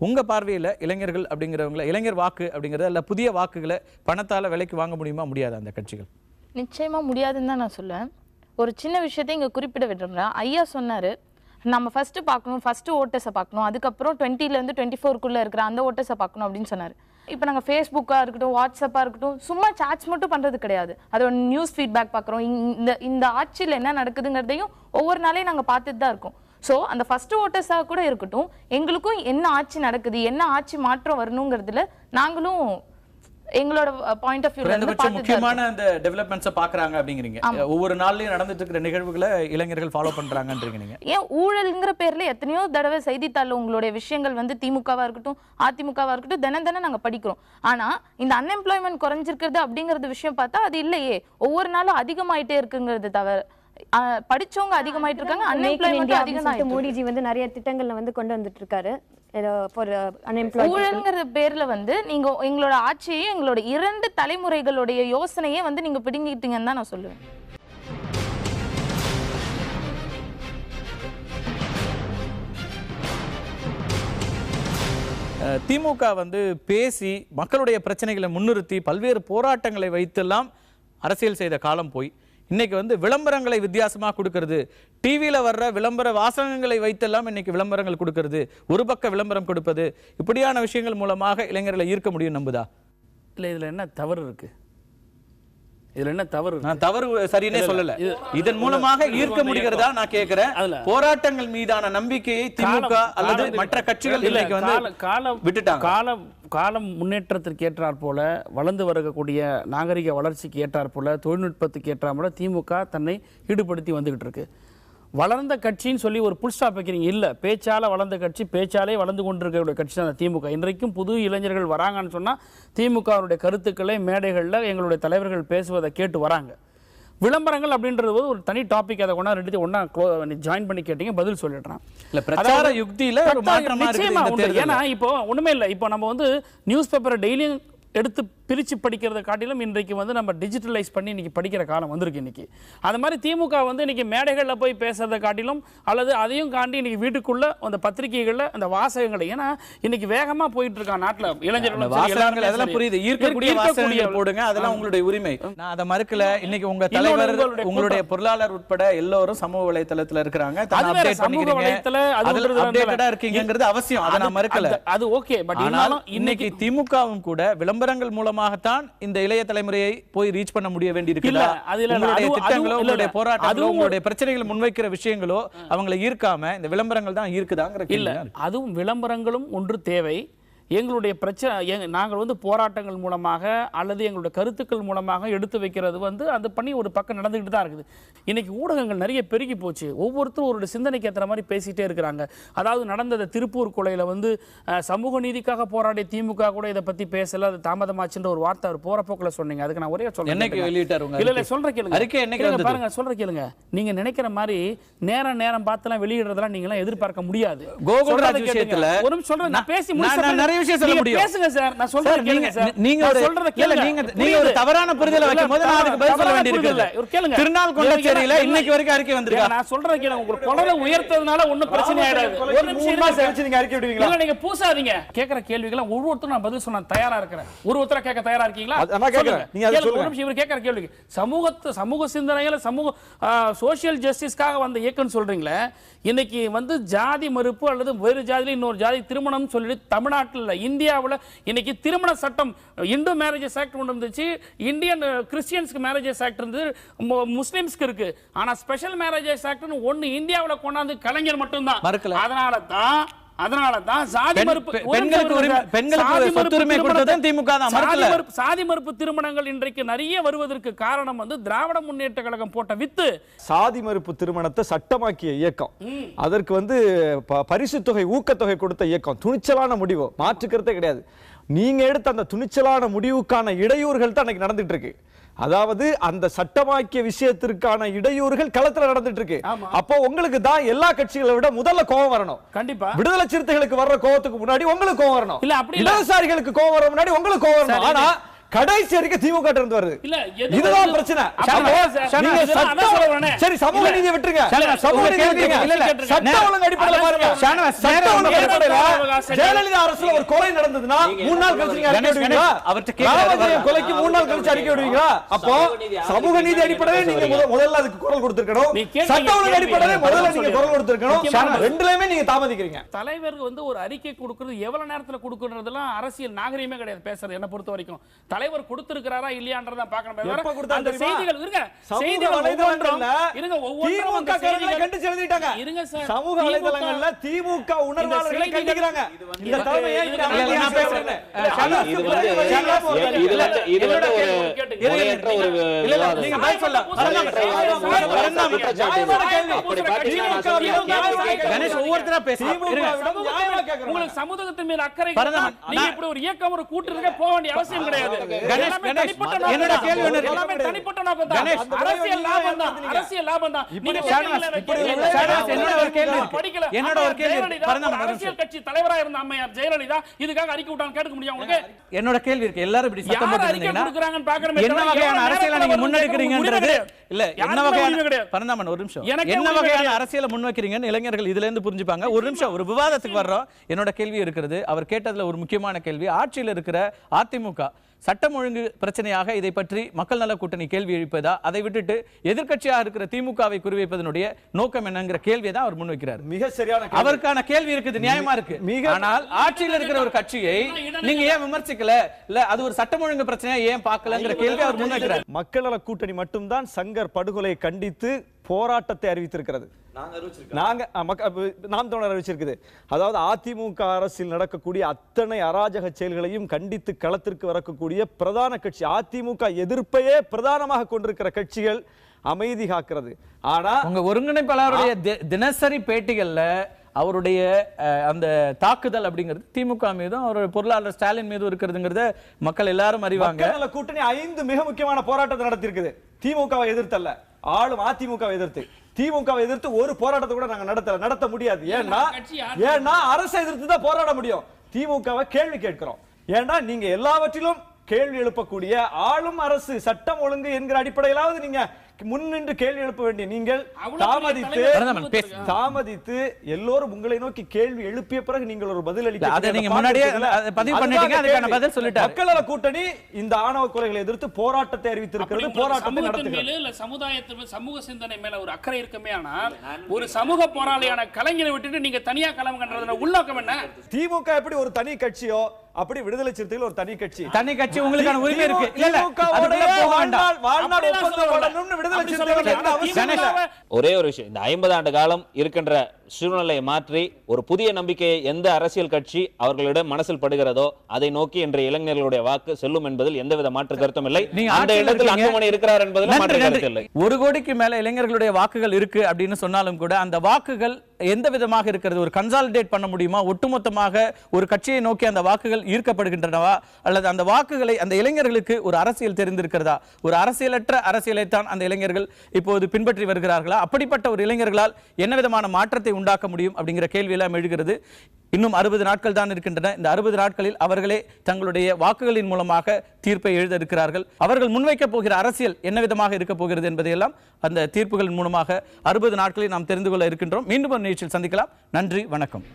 உங்கள் பார்வையில் இளைஞர்கள் அப்படிங்கிறவங்கள, இளைஞர் வாக்கு அப்படிங்கிறத இல்லை புதிய வாக்குகளை பணத்தால் விலைக்கு வாங்க முடியுமா, முடியாதா அந்த கட்சிகள்? நிச்சயமா முடியாதுன்னு தான் நான் சொல்லுவேன். ஒரு சின்ன விஷயத்தை இங்கே குறிப்பிட விடுறேன். ஐயா சொன்னார், நம்ம ஃபஸ்ட்டு பார்க்கணும், ஃபஸ்ட்டு ஓட்டர்ஸை பார்க்கணும், அதுக்கப்புறம் 20லேருந்து 24க்குள்ளே இருக்கிற அந்த ஓட்டர்ஸை பார்க்கணும் அப்படின்னு சொன்னார். இப்போ நாங்கள் ஃபேஸ்புக்காக இருக்கட்டும், வாட்ஸ்அப்பாக இருக்கட்டும், சும்மா சாட்ஸ் மட்டும் பண்ணுறது கிடையாது. அதோட நியூஸ் ஃபீட்பேக் பார்க்குறோம். இந்த ஆட்சியில் என்ன நடக்குதுங்கிறதையும் ஒவ்வொரு நாளையும் நாங்கள் பார்த்துட்டு தான் இருக்கோம். ஸோ அந்த ஃபஸ்ட்டு ஓட்டர்ஸாக கூட இருக்கட்டும், எங்களுக்கும் என்ன ஆட்சி நடக்குது, என்ன ஆட்சி மாற்றம் வரணுங்கிறதுல நாங்களும் எங்களோட பாயிண்ட் ஆஃப் வியூல இருந்து முக்கியமான அந்த டெவலப்மெண்ட்ஸை பாக்குறாங்க அப்படிங்கிறீங்க. ஒவ்வொரு நாள்லயும் நடந்துட்டு இருக்கிற நிகழ்வுகளை இளைஞர்கள் ஃபாலோ பண்றாங்கன்றீங்க நீங்க. ஏன் ஊழல்ங்கிற பேர்ல எத்தனையோ தடவை செய்தித்தாள்ல உங்களுடைய விஷயங்கள் வந்து திமுகவா இருக்கட்டும் அதிமுகவா இருக்கட்டும் தினம் நாங்க படிக்கிறோம். ஆனா இந்த அன்எம்ப்ளாய்மெண்ட் குறைஞ்சிருக்கிறது அப்படிங்கறது விஷயம் பார்த்தா அது இல்லையே, ஒவ்வொரு நாளும் அதிகமாயிட்டே இருக்குங்கிறது தவிர படிச்சவங்க அதிகமாயிட்டு இருக்காங்க, அன்எம்ப்ளாய்மெண்ட் அதிகமாயிட்டு. மோடிஜி வந்து நிறைய திட்டங்கள்ல வந்து கொண்டு வந்துட்டு இருக்காரு. ஊழல்ங்கிற பேர்ல வந்து நீங்க எங்களோட ஆட்சியையும் எங்களோட 2 தலைமுறைகளுடைய யோசனையே வந்து நீங்க பிடுங்கிட்டீங்கன்னு தான் நான் சொல்லுவேன். திமுக வந்து பேசி மக்களுடைய பிரச்சனைகளை முன்னிறுத்தி பல்வேறு போராட்டங்களை வைத்தெல்லாம் அரசியல் செய்த காலம் போய் இன்னைக்கு வந்து விளம்பரங்களை வித்தியாசமா கொடுக்கிறது, டிவியில வர்ற விளம்பர வாசகங்களை வைத்தெல்லாம் இன்னைக்கு விளம்பரங்கள் கொடுக்கிறது, ஒரு பக்க விளம்பரம் கொடுப்பது, இப்படியான விஷயங்கள் மூலமாக இளைஞர்களை ஈர்க்க முடியும் நம்புதா? இல்லை, இதுல என்ன தவறு இருக்கு? இதுல என்ன தவறு? நான் தவறு சரினே சொல்லல, இதன் மூலமாக ஈர்க்க முடிகிறதா நான் கேக்குறேன். போராட்டங்கள் மீதான நம்பிக்கையை திமுக அல்லது மற்ற கட்சிகள் இன்னைக்கு வந்து விட்டுட்டாங்க. காலம் முன்னேற்றத்திற்கு ஏற்றாற் போல, வளர்ந்து வரக்கூடிய நாகரிக வளர்ச்சிக்கு ஏற்றாற் போல, தொழில்நுட்பத்துக்கு ஏற்றாற் போல திமுக தன்னை ஈடுபடுத்தி வந்துகிட்டு இருக்கு. வளர்ந்த கட்சின்னு சொல்லி ஒரு புல் ஸ்டாப் வைக்கிறீங்க. இல்லை, பேச்சால வளர்ந்த கட்சி, பேச்சாலே வளர்ந்து கொண்டிருக்கக்கூடிய கட்சி தான் திமுக. இன்றைக்கும் புது இளைஞர்கள் வராங்கன்னு சொன்னால் திமுகவுடைய கருத்துக்களை மேடைகளில் எங்களுடைய தலைவர்கள் பேசுவதை கேட்டு வராங்க. விளம்பரங்கள் அப்படின்றது ஒரு தனி டாபிக், அதை கொண்டா ரெண்டு ஒன்னா ஜாயின் பண்ணி கேட்டீங்க, பதில் சொல்லிடுறேன். பிரச்சார யுக்தியில ஒரு மாற்றமா இருக்கு. ஏன்னா இப்போ ஒண்ணுமே இல்லை, இப்போ நம்ம வந்து நியூஸ் பேப்பரை டெய்லியும் எடுத்து பிரித்து படிக்கிறத காட்டிலும் இன்றைக்கு வந்து நம்ம டிஜிட்டலைஸ் பண்ணி இன்னைக்கு படிக்கிற காலம் வந்திருக்கு. இன்னைக்கு அது மாதிரி திமுக வந்து இன்னைக்கு மேடைகளில் போய் பேசுறதை காட்டிலும் அல்லது அதையும் காண்டி இன்னைக்கு வீட்டுக்குள்ள அந்த பத்திரிகைகளில் அந்த வாசகங்களை, ஏன்னா இன்னைக்கு வேகமாக போயிட்டு இருக்கான் நாட்டில் இளைஞர்கள், அதெல்லாம் புரியுது, ஈர்க்கக்கூடிய வாசகங்கள் போடுங்க, அதெல்லாம் உங்களுடைய உரிமை, நான் அதை மறுக்கல. இன்னைக்கு உங்க தலைவர், உங்களுடைய பொருளாளர் உட்பட எல்லோரும் சமூக வலைத்தளத்துல இருக்கிறாங்க, இருக்கீங்கிறது அவசியம், அதை நான் மறுக்கல, அது ஓகே. பட் இன்னைக்கு திமுகவும் கூட விளம்பரங்கள் மூலமாகத்தான் இந்த இளைய தலைமுறையை போய் ரீச் பண்ண முடிய வேண்டியிருக்குதா? உங்களுடைய திட்டங்களோ, உங்களுடைய போராட்டங்களோ, உங்களுடைய பிரச்சனைகளை முன்வைக்கிற விஷயங்களோ அவங்களை ஈர்க்காம இந்த விளம்பரங்கள் தான் ஈர்க்குதாங்கிற இல்ல. அதுவும் விளம்பரங்களும் ஒன்று தேவை. எங்களுடைய பிரச்சனை நாங்கள் வந்து போராட்டங்கள் மூலமாக அல்லது எங்களுடைய கருத்துக்கள் மூலமாக எடுத்து வைக்கிறது வந்து அந்த பண்ணி ஒரு பக்கம் நடந்துக்கிட்டு தான் இருக்குது. இன்னைக்கு ஊடகங்கள் நிறைய பெருகி போச்சு, ஒவ்வொருத்தரும் ஒரு சிந்தனைக்கு ஏற்ற மாதிரி பேசிகிட்டே இருக்கிறாங்க. அதாவது நடந்த திருப்பூர் கொலையில் வந்து சமூக நீதிக்காக போராடிய திமுக கூட இதை பற்றி பேசல, அது தாமதமாச்சுன்ற ஒரு வார்த்தை அவர் போற போக்கில் சொன்னீங்க. அதுக்கு நான் ஒரே சொல்றேன், இல்லை சொல்றேன் கேளுங்க, பாருங்க சொல்றேன் கேளுங்க. நீங்க நினைக்கிற மாதிரி நேரம் பார்த்துலாம் வெளியிடுறதெல்லாம் நீங்க எதிர்பார்க்க முடியாது. ஒரு சொல்றேன், நான் பேசி முடிச்சு விஷயம் சொல்ல முடியும். பேசுங்க சார், நான் சொல்றேன் கேளுங்க சார். நீங்க சொல்றத கேளுங்க. நீங்க ஒரு தவறான புரிதலை வைக்கும்போது நான் அதுக்கு பதில் சொல்ல வேண்டியிருக்குது. கேளுங்க. திருநாள் கொண்டச்சேரியில இன்னைக்கு வரைக்கும் அறிக்கை வந்திருக்கு. நான் சொல்றத கேளுங்க. உங்களுக்கு குரலை உயர்த்ததுனால ஒண்ணும் பிரச்சனை ஆயிடாது. ஒரு நிமிஷம் கழிச்சு நீங்க அறிக்கை விடுவீங்களா? இல்ல, நீங்க பூசாதீங்க. கேக்குற கேள்விகளை ஒவ்வொருத்தரும் நான் பதில் சொன்னா தயாரா இருக்கிறேன். ஒருத்தர கேட்க தயாரா இருக்கீங்களா? நான் கேக்குறேன், நீங்க அதை சொல்லுங்க. ஒரு நிமிஷம் இவர் கேக்குற கேள்விக்கு சமூக சிந்தனையில சோஷியல் ஜஸ்டிஸ்க்காக வந்த இயக்கம் சொல்றீங்களே, இன்னைக்கு வந்து ஜாதி மறுப்பு அல்லது வேறு ஜாதியில இன்னொரு ஜாதி திருமணம் சொல்லி தமிழ்நாட்டில் இந்தியாவில் இன்னைக்கு திருமண சட்டம் இந்து மேரேஜஸ் ஆக்ட் ஒன்று இருந்துச்சு, இந்தியன் கிறிஸ்டியன்ஸ்க்கு மேரேஜஸ் ஆக்ட் இருந்தது, முஸ்லிம்ஸ்க்கு இருக்கு. ஆனா ஸ்பெஷல் மேரேஜஸ் ஆக்ட்னு ஒன்னு இந்தியாவில் கொண்டாந்து கலைஞர் மட்டும்தான். அதனால தான் சாதி மறுப்பு சாதி மறுப்பு திருமணங்கள் இன்றைக்கு நிறைய வருவதற்கு காரணம் வந்து திராவிட முன்னேற்ற கழகம் போட்ட வித்து. சாதி மறுப்பு திருமணத்தை சட்டமாக்கிய இயக்கம், அதற்கு வந்து பரிசு தொகை ஊக்கத்தொகை கொடுத்த இயக்கம், துணிச்சலான முடிவு, மாற்றுக்கிறதே கிடையாது. நீங்க எடுத்த அந்த துணிச்சலான முடிவுக்கான இடையூறுகள் தான் இன்னைக்கு நடந்துட்டு இருக்கு. அதாவது அந்த சட்டமாக்கிய விஷயத்திற்கான இடையூறுகள் களத்துல நடந்துட்டு இருக்கு. அப்போ உங்களுக்கு தான் எல்லா கட்சிகளை விட முதல்ல கோபம் வரணும். கண்டிப்பா விடுதலை சிறுத்தைகளுக்கு வர்ற கோபத்துக்கு முன்னாடி உங்களுக்கு கோபம் வரணும். இல்ல, அப்படி இடதுசாரிகளுக்கு கோபம் வர முன்னாடி உங்களுக்கு கோபம் வரணும். ஆனா கடைசி வரைக்கும் திமுக இருந்து வருது. இதுதான் பிரச்சனை. சரி, சமூக நீதியை விட்டுருங்க, சமூக நீதியை விட்டுருங்க. சட்ட ஒழுங்கு அடிப்படையில் பாருங்க. சட்ட ஒழுங்கு அடிப்படையில் ஜெயலலிதா அரசுல ஒரு கொலை நடந்ததுன்னா 3 நாள் கழிச்சு நீங்க அறிக்கை விடுவீங்களா? ராமஜெயம் கொலைக்கு 3 நாள் கழிச்சு அறிக்கை விடுவீங்களா? அப்போ சமூக நீதி அடிப்படையில் நீங்க முதல்ல அதுக்கு குரல் கொடுத்திருக்கணும். சட்ட ஒழுங்கு அடிப்படையில் முதல்ல நீங்க குரல் கொடுத்திருக்கணும். ரெண்டுலயுமே நீங்க தாமதிக்கிறீங்க. தலைவர் வந்து ஒரு அறிக்கை கொடுக்கிறது எவ்வளவு நேரத்துல கொடுக்கிறதெல்லாம் அரசியல் நாகரிகமே கிடையாது பேசுறது. என்ன பொறுத்த வரைக்கும் தலைவர் தலைவர் கொடுத்திருக்கிறாரா இல்லையான்றத பார்க்கணும். எப்ப கொடுத்தாரு அந்த தெரியுமா? செய்திகள் இருங்க, சமூக செய்திகள் வலைதளங்கள்ல இருங்க, ஒவ்வொன்றும் திமுக அந்த காரர்களை செய்திகள் கண்டிச்சு எழுதிட்டாங்க. இருங்க சார், சமூக வலைதளங்கள்ல திமுக உணர்வாளர்களை கண்டிக்கிறாங்க. இந்த தலைமையை இப்படி அமைதியா பேசுறேன். நீங்க பதில் சொல்ல கணேஷ் ஒவ்வொருத்தரா பேசி உங்களுக்கு சமூகத்தின் மீது அக்கறை நீங்க இப்படி ஒரு இயக்கம் ஒரு கூட்டுறதுக்கு போக வேண்டிய அவசியம் கிடையாது. என்னோட கேள்வி தனிப்பட்ட நோக்கம் தான், அரசியல் லாபம் தான், அரசியல் லாபம் தான். என்னோட ஒரு கேள்வி அரசியல் கட்சி தலைவராக இருந்த அம்மையார் ஜெயலலிதா இதுக்காக அறிக்கை விட்டாங்க, கேட்க முடியும் உங்களுக்கு? என்னோட கேள்வி இருக்கு. எல்லாரும் இப்படி சத்தம் போட்டுறீங்கன்னா என்ன வகையான அரசியலை நீங்க முன்னெடுக்கிறீங்கன்றது இல்ல, என்ன வகையான பரந்தாமன் ஒரு நிமிஷம், என்ன வகையான அரசியலை முன்வைக்கிறீங்கன்னு இளைஞர்கள் இதுல இருந்து புரிஞ்சுப்பாங்க. ஒரு நிமிஷம், ஒரு விவாதத்துக்கு வர்றோம். என்னோட கேள்வி இருக்கிறது, அவர் கேட்டதுல ஒரு முக்கியமான கேள்வி, ஆட்சியில் இருக்கிற அதிமுக சட்டம் ஒழுங்கு பிரச்சனையாக இதை பற்றி மக்கள் நல கூட்டணி கேள்வி எழுப்பதா, அதை விட்டுட்டு எதிர்க்கட்சியாக இருக்கிற திமுகவை குறிவைப்பதனுடைய நோக்கம் என்னங்கிற கேள்வியை தான் அவர் முன்வைக்கிறார். மிக சரியான அவருக்கான கேள்வி இருக்குது, நியாயமா இருக்கு. ஆனால் ஆட்சியில் இருக்கிற ஒரு கட்சியை நீங்க ஏன் விமர்சிக்கல, இல்ல அது ஒரு சட்டம் ஒழுங்கு பிரச்சனையா ஏன் பார்க்கலங்கிற கேள்வி அவர் முன்வைக்கிறார். மக்கள் நல கூட்டணி மட்டும்தான் சங்கர் படுகொலை கண்டித்து போராட்டத்தை அறிவித்திருக்கிறது. நாம் தமிழர் அறிவிச்சிருக்குது. அதாவது அதிமுக அரசில் நடக்கக்கூடிய அத்தனை அராஜக செயல்களையும் கண்டித்து களத்திற்கு வரக்கூடிய பிரதான கட்சி, அதிமுக எதிர்ப்பையே பிரதானமாக கொண்டிருக்கிற கட்சிகள் அமைதி காக்கிறது. ஆனா உங்க ஒருங்கிணைப்பாளருடைய தினசரி பேட்டிகள்ல அவருடைய அந்த தாக்குதல் அப்படிங்கிறது திமுக மீதும் அவருடைய பொருளாளர் ஸ்டாலின் மீதும் இருக்கிறதுங்கிறத மக்கள் எல்லாரும் அறிவாங்க. கூட்டணி 5 மிக முக்கியமான போராட்டத்தை நடத்தியிருக்குது. திமுகவை எதிர்த்தல்ல, ஆளும் அதிமுகவை எதிர்த்து. திமுகவை எதிர்த்து ஒரு போராட்டத்தை கூட நாங்க நடத்த முடியாது. ஏன்னா அரசை எதிர்த்து தான் போராட முடியும். திமுகவை கேள்வி கேட்கிறோம். ஏன்னா நீங்க எல்லாவற்றிலும் கேள்வி எழுப்பக்கூடிய ஆளும் அரசு சட்டம் ஒழுங்கு என்கிற அடிப்படையிலாவது நீங்க முன்னின்று கேள்வி எழுப்ப வேண்டிய நீங்கள் தாமதித்து எல்லோரும் உங்களை நோக்கி கேள்வி எழுப்பிய பிறகு நீங்கள் ஒரு பதில் அளிக்க மக்கள் நல கூட்டணி இந்த ஆணவ கொலைகளை எதிர்த்து போராட்டத்தை அறிவித்திருக்கிறது. போராட்டத்தை நடத்துகிறது. சமுதாயத்தில் சமூக சிந்தனை மேல ஒரு அக்கறை இருக்குமே, ஆனால் ஒரு சமூக போராளியான கலைஞரை விட்டுட்டு நீங்க தனியா களம் கண்டறதுல உள்நோக்கம் என்ன? திமுக எப்படி ஒரு தனி கட்சியோ அப்படி விடுதலை சிறுத்தைகள் ஒரு தனி கட்சி உங்களுக்கான உரிமை இருக்கு. ஒரே ஒரு விஷயம், இந்த 50 ஆண்டு காலம் இருக்கின்ற சூழ்நிலையை மாற்றி ஒரு புதிய நம்பிக்கையை எந்த அரசியல் கட்சி அவர்களிடம் மனசில் படுகிறதோ அதை நோக்கி இன்றைய இளைஞர்களுடைய வாக்கு செல்லும் என்பதில் எந்தவித மாற்று கருத்தும் இல்லை. அந்த இடத்தில் அன்புமணி இருக்கிறார் என்பதில் மாற்று கருத்து இல்லை. 1 கோடிக்கு மேல இளைஞர்களுடைய வாக்குகள் இருக்கு அப்படின்னு சொன்னாலும் கூட அந்த வாக்குகள் எந்த விதமாக இருக்கிறது, ஒரு கன்சாலிடேட் பண்ண முடியுமா, ஒட்டுமொத்தமாக ஒரு கட்சியை நோக்கி அந்த வாக்குகள் ஈர்க்கப்படுகின்றனவா, அல்லது அந்த வாக்குகளை அந்த இளைஞர்களுக்கு ஒரு அரசியல் தெரிந்திருக்கிறதா, ஒரு அரசியலற்ற அரசியலைத்தான் அந்த இளைஞர்கள் இப்போது பின்பற்றி வருகிறார்களா, அப்படிப்பட்ட ஒரு இளைஞர்களால் என்ன விதமான மாற்றத்தை உண்டாக்க முடியும் அப்படிங்கிற கேள்வியெல்லாம் எழுகிறது. இன்னும் 60 நாட்கள் தான் இருக்கின்றன. இந்த 60 நாட்களில் அவர்களே தங்களுடைய வாக்குகளின் மூலமாக தீர்ப்பை எழுத இருக்கிறார்கள். அவர்கள் முன்வைக்க போகிற அரசியல் என்ன விதமாக இருக்க போகிறது என்பதையெல்லாம் அந்த தீர்ப்புகளின் மூலமாக 60 நாட்களில் நாம் தெரிந்து கொள்ள இருக்கின்றோம். மீண்டும் ஒரு நிகழ்ச்சியில் சந்திக்கலாம். நன்றி, வணக்கம்.